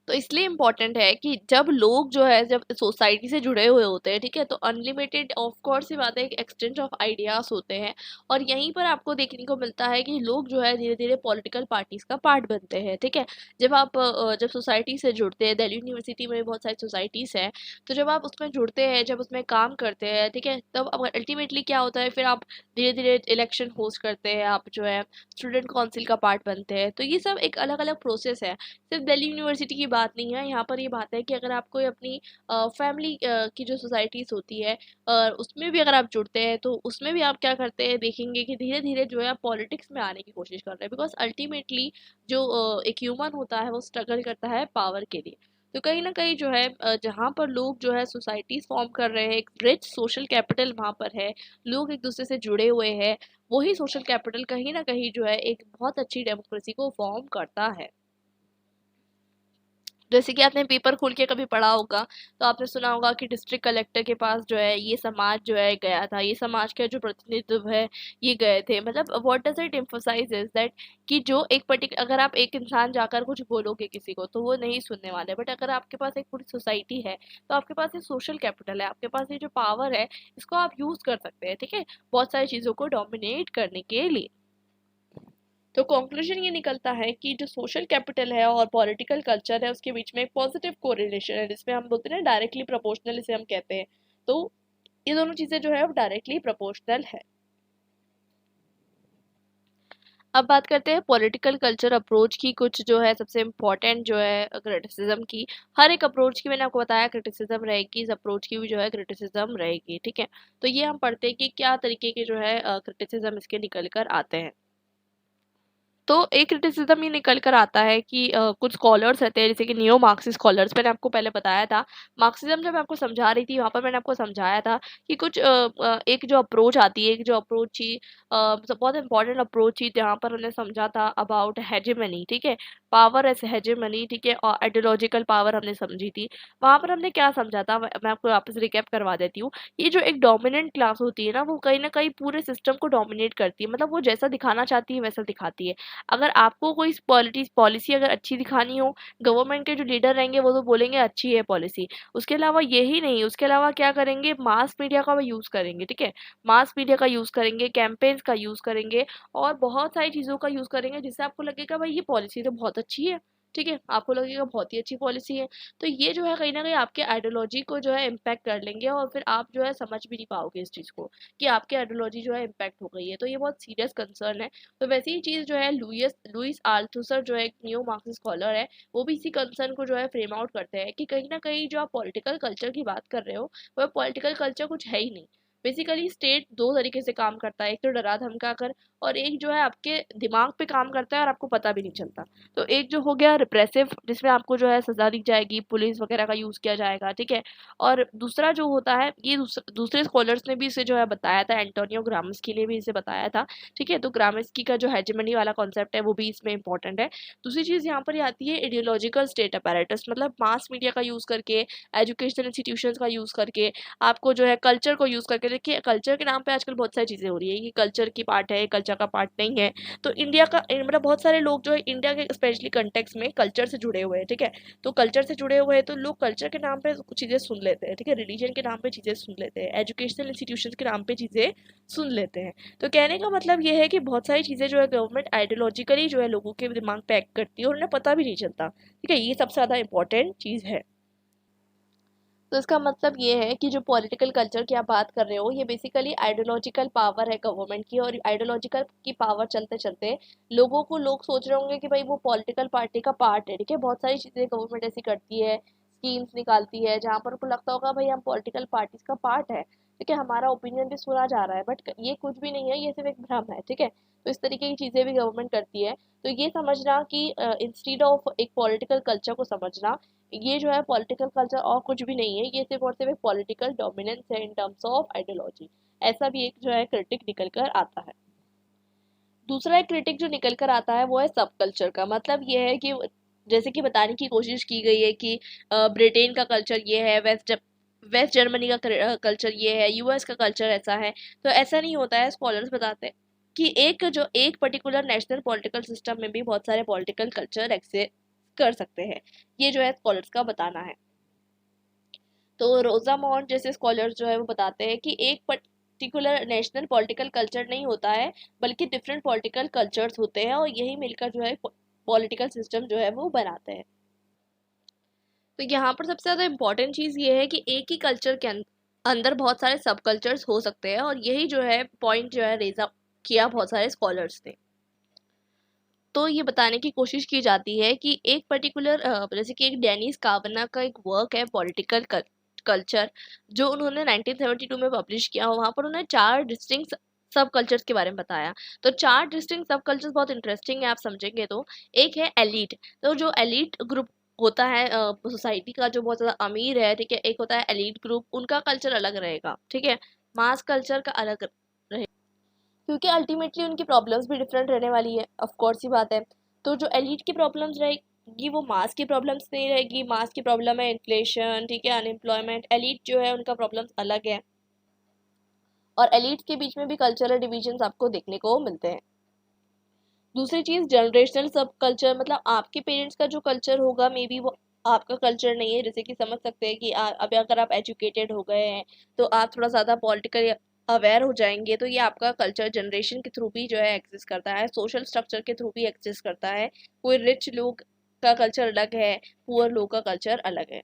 [SPEAKER 1] तो इसलिए इम्पोर्टेंट है कि जब लोग जो है जब सोसाइटी से जुड़े हुए होते हैं, ठीक है, तो अनलिमिटेड ऑफ कोर्स ही बात है, एक एक्सचेंज ऑफ आइडियाज होते हैं। और यहीं पर आपको देखने को मिलता है कि लोग जो है धीरे धीरे पॉलिटिकल पार्टीज का पार्ट बनते हैं, ठीक है। जब सोसाइटी से जुड़ते हैं, दिल्ली यूनिवर्सिटी में भी बहुत सारी सोसाइटीज हैं, तो जब आप उसमें जुड़ते हैं, जब उसमें काम करते हैं, ठीक है, तब अल्टीमेटली क्या होता है, फिर आप धीरे धीरे इलेक्शन होस्ट करते हैं, आप जो है स्टूडेंट काउंसिल का पार्ट बनते हैं। तो ये सब एक अलग अलग प्रोसेस है, सिर्फ दिल्ली यूनिवर्सिटी की बात नहीं है। यहाँ पर ये बात है कि अगर आपको अपनी फैमिली की जो सोसाइटीज़ होती है उसमें भी अगर आप जुड़ते हैं, तो उसमें भी आप क्या करते हैं, देखेंगे कि धीरे धीरे जो है आप पॉलिटिक्स में आने की कोशिश कर रहे हैं, बिकॉज अल्टीमेटली जो एक ह्यूमन होता है वो स्ट्रगल करता है पावर के लिए। तो कहीं ना कहीं जो है जहाँ पर लोग जो है सोसाइटीज फॉर्म कर रहे हैं, एक रिच सोशल कैपिटल वहाँ पर है, लोग एक दूसरे से जुड़े हुए हैं, वही सोशल कैपिटल कहीं ना कहीं जो है एक बहुत अच्छी डेमोक्रेसी को फॉर्म करता है। जैसे कि आपने पेपर खोल के कभी पढ़ा होगा, तो आपने सुना होगा कि डिस्ट्रिक्ट कलेक्टर के पास जो है ये समाज जो है गया था, ये समाज का जो प्रतिनिधित्व है ये गए थे। मतलब what does it emphasise is that कि जो एक पर्टिकुलर, अगर आप एक इंसान जाकर कुछ बोलोगे किसी को तो वो नहीं सुनने वाले, बट अगर आपके पास एक पूरी सोसाइटी है तो आपके पास ये सोशल कैपिटल है, आपके पास ये जो पावर है इसको आप यूज कर सकते हैं, ठीक है, बहुत सारी चीजों को डोमिनेट करने के लिए। तो कंक्लूजन ये निकलता है कि जो सोशल कैपिटल है और पॉलिटिकल कल्चर है उसके बीच में एक पॉजिटिव कोरिलेशन है, जिसमें हम बोलते हैं ना डायरेक्टली प्रोपोर्शनल इसे हम कहते हैं। तो ये दोनों चीज़ें जो है वो डायरेक्टली प्रोपोर्शनल है। अब बात करते हैं पॉलिटिकल कल्चर अप्रोच की, कुछ जो है सबसे इम्पोर्टेंट जो है क्रिटिसिज्म की। हर एक अप्रोच की मैंने आपको बताया क्रिटिसिज्म रहेगी, इस अप्रोच की भी जो है क्रिटिसिज्म रहेगी, ठीक है। तो ये हम पढ़ते हैं कि क्या तरीके के जो है क्रिटिसिज्म इसके निकल कर आते हैं। तो एक क्रिटिसिज्म ये निकल कर आता है कि कुछ स्कॉलर्स रहते हैं जैसे कि नियो मार्क्सिस्ट स्कॉलर्स, मैंने आपको पहले बताया था। मार्क्सिज्म जब मैं आपको समझा रही थी वहाँ पर मैंने आपको समझाया था कि कुछ एक जो अप्रोच आती है, एक जो अप्रोच थी बहुत इंपॉर्टेंट अप्रोच थी जहाँ पर हमने समझा था अबाउट हेजेमनी, ठीक है, पावर एज हेजेमनी, ठीक है, और आइडियोलॉजिकल पावर हमने समझी थी। वहाँ पर हमने क्या समझा था, मैं आपको वापस रिकैप करवा देती हूँ। ये जो एक डोमिनेंट क्लास होती है ना, वो कहीं ना कहीं पूरे सिस्टम को डोमिनेट करती है, मतलब वो जैसा दिखाना चाहती है वैसा दिखाती है। अगर आपको कोई पॉलिसी अगर अच्छी दिखानी हो, गवर्नमेंट के जो लीडर रहेंगे वो तो बोलेंगे अच्छी है पॉलिसी। उसके अलावा यही नहीं, उसके अलावा क्या करेंगे, मास मीडिया का वो यूज़ करेंगे, ठीक है, मास मीडिया का यूज़ करेंगे, कैंपेन्स का यूज़ करेंगे और बहुत सारी चीज़ों का यूज़ करेंगे जिससे आपको लगेगा भाई ये पॉलिसी तो बहुत अच्छी है, ठीक है, आपको लगेगा बहुत ही अच्छी पॉलिसी है। तो ये जो है कहीं ना कहीं आपके आइडियोलॉजी को जो है इम्पैक्ट कर लेंगे और फिर आप जो है समझ भी नहीं पाओगे इस चीज़ को कि आपकी आइडियोलॉजी जो है इम्पैक्ट हो गई है। तो ये बहुत सीरियस कंसर्न है। तो वैसे ही चीज़ जो है लुइस लुइस आल्थुसर जो है एक न्यू मार्क्सिस्ट स्कॉलर है, वो भी इसी कंसर्न को जो है फ्रेम आउट करते हैं कि कहीं ना कहीं जो आप पॉलिटिकल कल्चर की बात कर रहे हो वह पॉलिटिकल कल्चर कुछ है ही नहीं। बेसिकली स्टेट दो तरीके से काम करता है, एक तो डरा धमका कर और एक जो है आपके दिमाग पे काम करता है और आपको पता भी नहीं चलता। तो एक जो हो गया रिप्रेसिव, जिसमें आपको जो है सजा दी जाएगी, पुलिस वगैरह का यूज़ किया जाएगा, ठीक है। और दूसरा जो होता है, ये दूसरे स्कॉलर्स ने भी इसे जो है बताया था, एंटोनियो ग्राम्स्की ने भी इसे बताया था, ठीक है। तो ग्राम्स्की का जो हेजेमनी वाला कॉन्सेप्ट है वो भी इसमें इंपॉर्टेंट है। दूसरी चीज़ यहाँ पर ये आती है आइडियोलॉजिकल स्टेट अपैरेटस, मतलब मास मीडिया का यूज़ करके, एजुकेशनल इंस्टीट्यूशंस का यूज़ करके, आपको जो है कल्चर को यूज़ करके। देखिए कल्चर के नाम पे आजकल बहुत सारी चीज़ें हो रही है, ये कल्चर की पार्ट है, कल्चर का पार्ट नहीं है। तो इंडिया का मतलब बहुत सारे लोग जो है इंडिया के स्पेशली कंटेक्स में कल्चर से जुड़े हुए हैं, ठीक है। तो कल्चर से जुड़े हुए हैं तो लोग कल्चर के नाम पे कुछ चीज़ें सुन लेते हैं, ठीक है, रिलीजन के नाम पे चीज़ें सुन लेते हैं, एजुकेशनल इंस्टीट्यूशन के नाम पे चीज़ें सुन लेते हैं। तो कहने का मतलब ये है कि बहुत सारी चीज़ें जो है गवर्नमेंट आइडियोलॉजिकली जो है लोगों के दिमाग पे एक्ट करती है और उन्हें पता भी नहीं चलता, ठीक है, ये सबसे ज़्यादा इंपॉर्टेंट चीज़ है। तो इसका मतलब ये है कि जो पॉलिटिकल कल्चर की आप बात कर रहे हो ये बेसिकली आइडियोलॉजिकल पावर है गवर्नमेंट की, और आइडियोलॉजिकल की पावर चलते चलते लोगों को, लोग सोच रहे होंगे कि भाई वो पॉलिटिकल पार्टी का पार्ट है, ठीक है। बहुत सारी चीज़ें गवर्नमेंट ऐसी करती है, स्कीम्स निकालती है जहाँ पर उनको लगता होगा भाई हम पॉलिटिकल पार्टीज का पार्ट है, ठीक है, हमारा ओपिनियन भी सुना जा रहा है, बट ये कुछ भी नहीं है, ये सिर्फ एक भ्रम है, ठीक है। तो इस तरीके की चीज़ें भी गवर्नमेंट करती है। तो ये समझना कि इंस्टीड ऑफ एक पॉलिटिकल कल्चर को समझना, ये जो है पॉलिटिकल कल्चर और कुछ भी नहीं है, ये सिर्फ और सिर्फ एक पॉलिटिकल डोमिनेंस है इन टर्म्स ऑफ आइडियोलॉजी। ऐसा भी एक जो है क्रिटिक निकल कर आता है। दूसरा एक क्रिटिक जो निकल कर आता है वो है सब कल्चर का। मतलब ये है कि जैसे कि बताने की कोशिश की गई है कि ब्रिटेन का कल्चर ये है, वेस्ट जर्मनी का कल्चर ये है, यूएस का कल्चर ऐसा है। तो ऐसा नहीं होता है, स्कॉलर्स बताते हैं कि एक पर्टिकुलर नेशनल पॉलिटिकल सिस्टम में भी बहुत सारे पॉलिटिकल कल्चर एक्सिस्ट कर सकते हैं। ये जो है स्कॉलर्स का बताना है। तो रोजामॉन्ट जैसे स्कॉलर्स जो है वो बताते हैं कि एक पर्टिकुलर नेशनल पॉलिटिकल कल्चर नहीं होता है, बल्कि डिफरेंट पॉलिटिकल कल्चर्स होते हैं और यही मिलकर जो है पॉलिटिकल सिस्टम जो है वो बनाते हैं। तो यहाँ पर सबसे ज़्यादा इम्पोर्टेंट चीज़ ये है कि एक ही कल्चर के अंदर बहुत सारे सब कल्चर्स हो सकते हैं, और यही जो है पॉइंट जो है रेज अप किया बहुत सारे स्कॉलर्स ने। तो ये बताने की कोशिश की जाती है कि एक पर्टिकुलर जैसे कि एक डेनिस कावना का एक वर्क है पॉलिटिकल कल्चर, जो उन्होंने 1972 में पब्लिश किया। वहाँ पर उन्होंने 4 डिस्टिंक्ट सब कल्चर्स के बारे में बताया। तो 4 डिस्टिंक्ट सब कल्चर्स बहुत इंटरेस्टिंग है, आप समझेंगे तो। एक है एलीट, तो जो एलीट ग्रुप होता है सोसाइटी का, जो बहुत ज़्यादा अमीर है, ठीक है, एक होता है एलीट ग्रुप, उनका कल्चर अलग रहेगा, ठीक है। मास कल्चर का अलग रहेगा, क्योंकि अल्टीमेटली उनकी प्रॉब्लम्स भी डिफरेंट रहने वाली है, ऑफ कोर्स ही बात है। तो जो एलिट की प्रॉब्लम्स रहेगी वो मास की प्रॉब्लम्स नहीं रहेगी। मास की प्रॉब्लम है इन्फ्लेशन, ठीक है, अनएम्प्लॉयमेंट। एलिट जो है उनका प्रॉब्लम्स अलग है, और एलिट के बीच में भी कल्चरल डिविजन्स आपको देखने को मिलते हैं। दूसरी चीज़ जनरेशनल सब कल्चर, मतलब आपके पेरेंट्स का जो कल्चर होगा मे बी वो आपका कल्चर नहीं है। जैसे कि समझ सकते हैं कि अभी अगर आप एजुकेटेड हो गए हैं तो आप थोड़ा ज़्यादा पॉलिटिकली अवेयर हो जाएंगे, तो ये आपका कल्चर जनरेशन के थ्रू भी जो है एग्जिस्ट करता है, सोशल स्ट्रक्चर के थ्रू भी एग्जिस्ट करता है। कोई रिच लोग का कल्चर अलग है, पुअर लोग का कल्चर अलग है।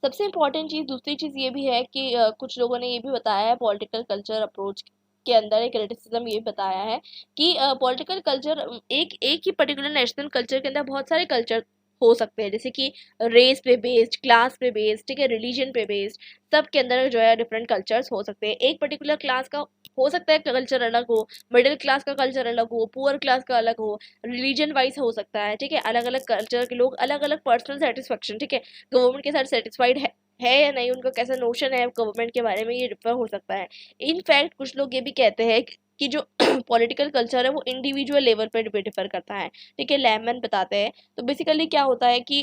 [SPEAKER 1] सबसे इम्पोर्टेंट चीज़, दूसरी चीज़ ये भी है कि कुछ लोगों ने ये भी बताया है पॉलिटिकल कल्चर अप्रोच के अंदर एक क्रिटिसिज्म ये बताया है कि पॉलिटिकल कल्चर एक ही पर्टिकुलर नेशनल कल्चर के अंदर बहुत सारे कल्चर हो सकते हैं, जैसे कि रेस पे बेस्ड, क्लास पे बेस्ड, ठीक है, रिलीजन पे बेस्ड, सब के अंदर जो है डिफरेंट कल्चर्स हो सकते हैं। एक पर्टिकुलर क्लास का हो सकता है कल्चर अलग हो, मिडिल क्लास का कल्चर अलग हो, पुअर क्लास का अलग हो, रिलीजन वाइज हो सकता है, ठीक है, अलग अलग कल्चर के लोग अलग अलग पर्सनल सेटिस्फेक्शन, ठीक है, गवर्नमेंट के साथ सेटिस्फाइड है या नहीं, उनका कैसा नोशन है गवर्नमेंट के बारे में, ये डिफर हो सकता है। इनफैक्ट कुछ लोग ये भी कहते हैं कि जो पॉलिटिकल कल्चर है वो इंडिविजुअल लेवल पर भी डिफर करता है, ठीक है, लैमन बताते हैं। तो बेसिकली क्या होता है कि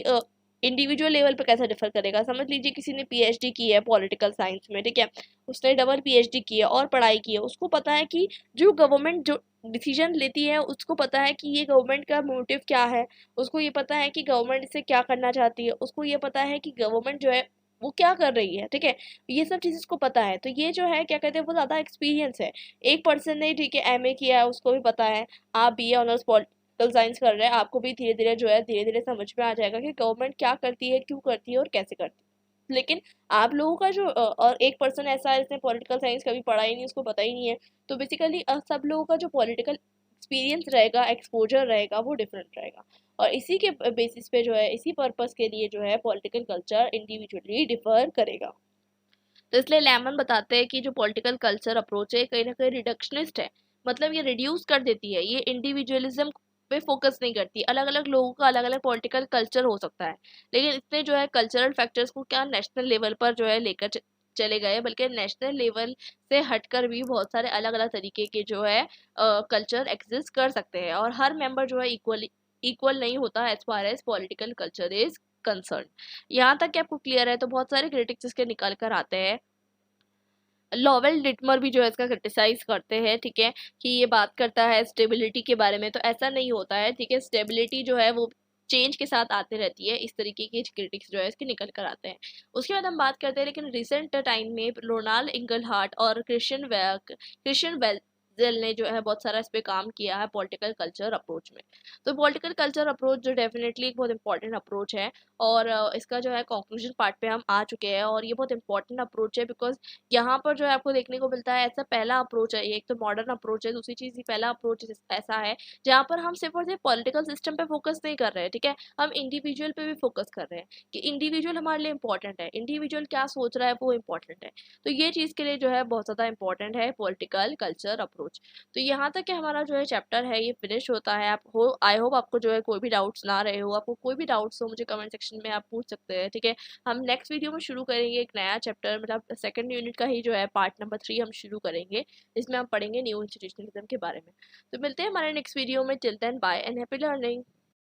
[SPEAKER 1] इंडिविजुअल लेवल पे कैसा डिफर करेगा, समझ लीजिए किसी ने पीएचडी की है पॉलिटिकल साइंस में, ठीक है, उसने डबल पीएचडी की है और पढ़ाई की है, उसको पता है कि जो गवर्नमेंट जो डिसीजन लेती है उसको पता है कि ये गवर्नमेंट का मोटिव क्या है, उसको ये पता है कि गवर्नमेंट इससे क्या करना चाहती है, उसको ये पता है कि गवर्नमेंट जो है वो क्या कर रही है, ठीक है, ये सब चीज़ उसको पता है। तो ये जो है क्या कहते हैं वो ज़्यादा एक्सपीरियंस है। एक पर्सन ने, ठीक है, एमए किया है, उसको भी पता है, आप बीए ऑनर्स पॉलिटिकल साइंस कर रहे हैं, आपको भी धीरे धीरे जो है धीरे धीरे समझ में आ जाएगा कि गवर्नमेंट क्या करती है, क्यों करती है और कैसे करती है। लेकिन आप लोगों का जो और एक पर्सन ऐसा है जिसने पॉलिटिकल साइंस कभी पढ़ा ही नहीं, उसको पता ही नहीं है, तो बेसिकली सब लोगों का जो पॉलिटिकल एक्सपीरियंस रहेगा, एक्सपोजर रहेगा, वो डिफरेंट रहेगा। और इसी के बेसिस पे जो है, इसी पर्पस के लिए जो है पॉलिटिकल कल्चर इंडिविजुअली डिफर करेगा। तो इसलिए लेमन बताते हैं कि जो पॉलिटिकल कल्चर अप्रोच है कहीं ना कहीं रिडक्शनिस्ट है, मतलब ये रिड्यूस कर देती है, ये इंडिविजुअलिज्म पे फोकस नहीं करती। अलग अलग लोगों का अलग अलग पॉलिटिकल कल्चर हो सकता है, लेकिन इसने जो है कल्चरल फैक्टर्स को क्या नेशनल लेवल पर जो है लेकर चले गए, बल्कि नेशनल लेवल से हटकर भी बहुत सारे अलग अलग तरीके के जो है कल्चर एग्जिस्ट कर सकते हैं, और हर मेंबर जो है इक्वल नहीं होता as far as political culture is concern. यहाँ तक कि आपको क्लियर है? तो बहुत सारे क्रिटिक्स इसके निकल कर आते हैं। लॉवेल डिटमर भी जो है इसका क्रिटिसाइज करते हैं, ठीक है, कि ये बात करता है स्टेबिलिटी के बारे में, तो ऐसा नहीं होता है, ठीक है, स्टेबिलिटी जो है वो चेंज के साथ आते रहती है, इस तरीके के क्रिटिक्स जो है इसके निकल कर आते हैं। उसके बाद हम बात करते हैं, लेकिन रिसेंट टाइम में रोनाल्ड इंगलहार्ट और क्रिश्चियन वेल्जेल ने जो है बहुत सारा इस पे काम किया है पॉलिटिकल कल्चर अप्रोच में। तो पॉलिटिकल कल्चर अप्रोच जो डेफिनेटली एक बहुत इंपॉर्टेंट अप्रोच है, और इसका जो है कंक्लूजन पार्ट पे हम आ चुके हैं, और ये बहुत इंपॉर्टेंट अप्रोच है बिकॉज यहाँ पर जो है आपको देखने को मिलता है ऐसा पहला अप्रोच है, ये एक तो मॉडर्न अप्रोच है, दूसरी चीज़ ये पहला अप्रोच ऐसा है जहाँ पर हम सिर्फ और सिर्फ पॉलिटिकल सिस्टम पे फोकस नहीं कर रहे हैं, ठीक है, हम इंडिविजुअल पे भी फोकस कर रहे हैं कि इंडिविजुअल हमारे लिए इंपॉर्टेंट है, इंडिविजुअल क्या सोच रहा है वो इंपॉर्टेंट है। तो ये चीज़ के लिए जो है बहुत ज़्यादा इंपॉर्टेंट है पॉलिटिकल कल्चर अप्रोच। तो यहाँ तक कि हमारा जो है चैप्टर है ये फिनिश होता है। आप हो आई होप आपको जो है कोई भी डाउट्स ना रहे हो, आपको कोई भी डाउट्स हो मुझे कमेंट सेक्शन में आप पूछ सकते हैं, ठीक है। हम नेक्स्ट वीडियो में शुरू करेंगे एक नया चैप्टर, मतलब सेकंड यूनिट का ही जो है पार्ट नंबर 3 हम शुरू करेंगे, जिसमें हम पढ़ेंगे न्यू इंस्टीट्यूशनलिज्म के बारे में। तो मिलते हैं हमारे नेक्स्ट वीडियो में। Till then bye and happy learning.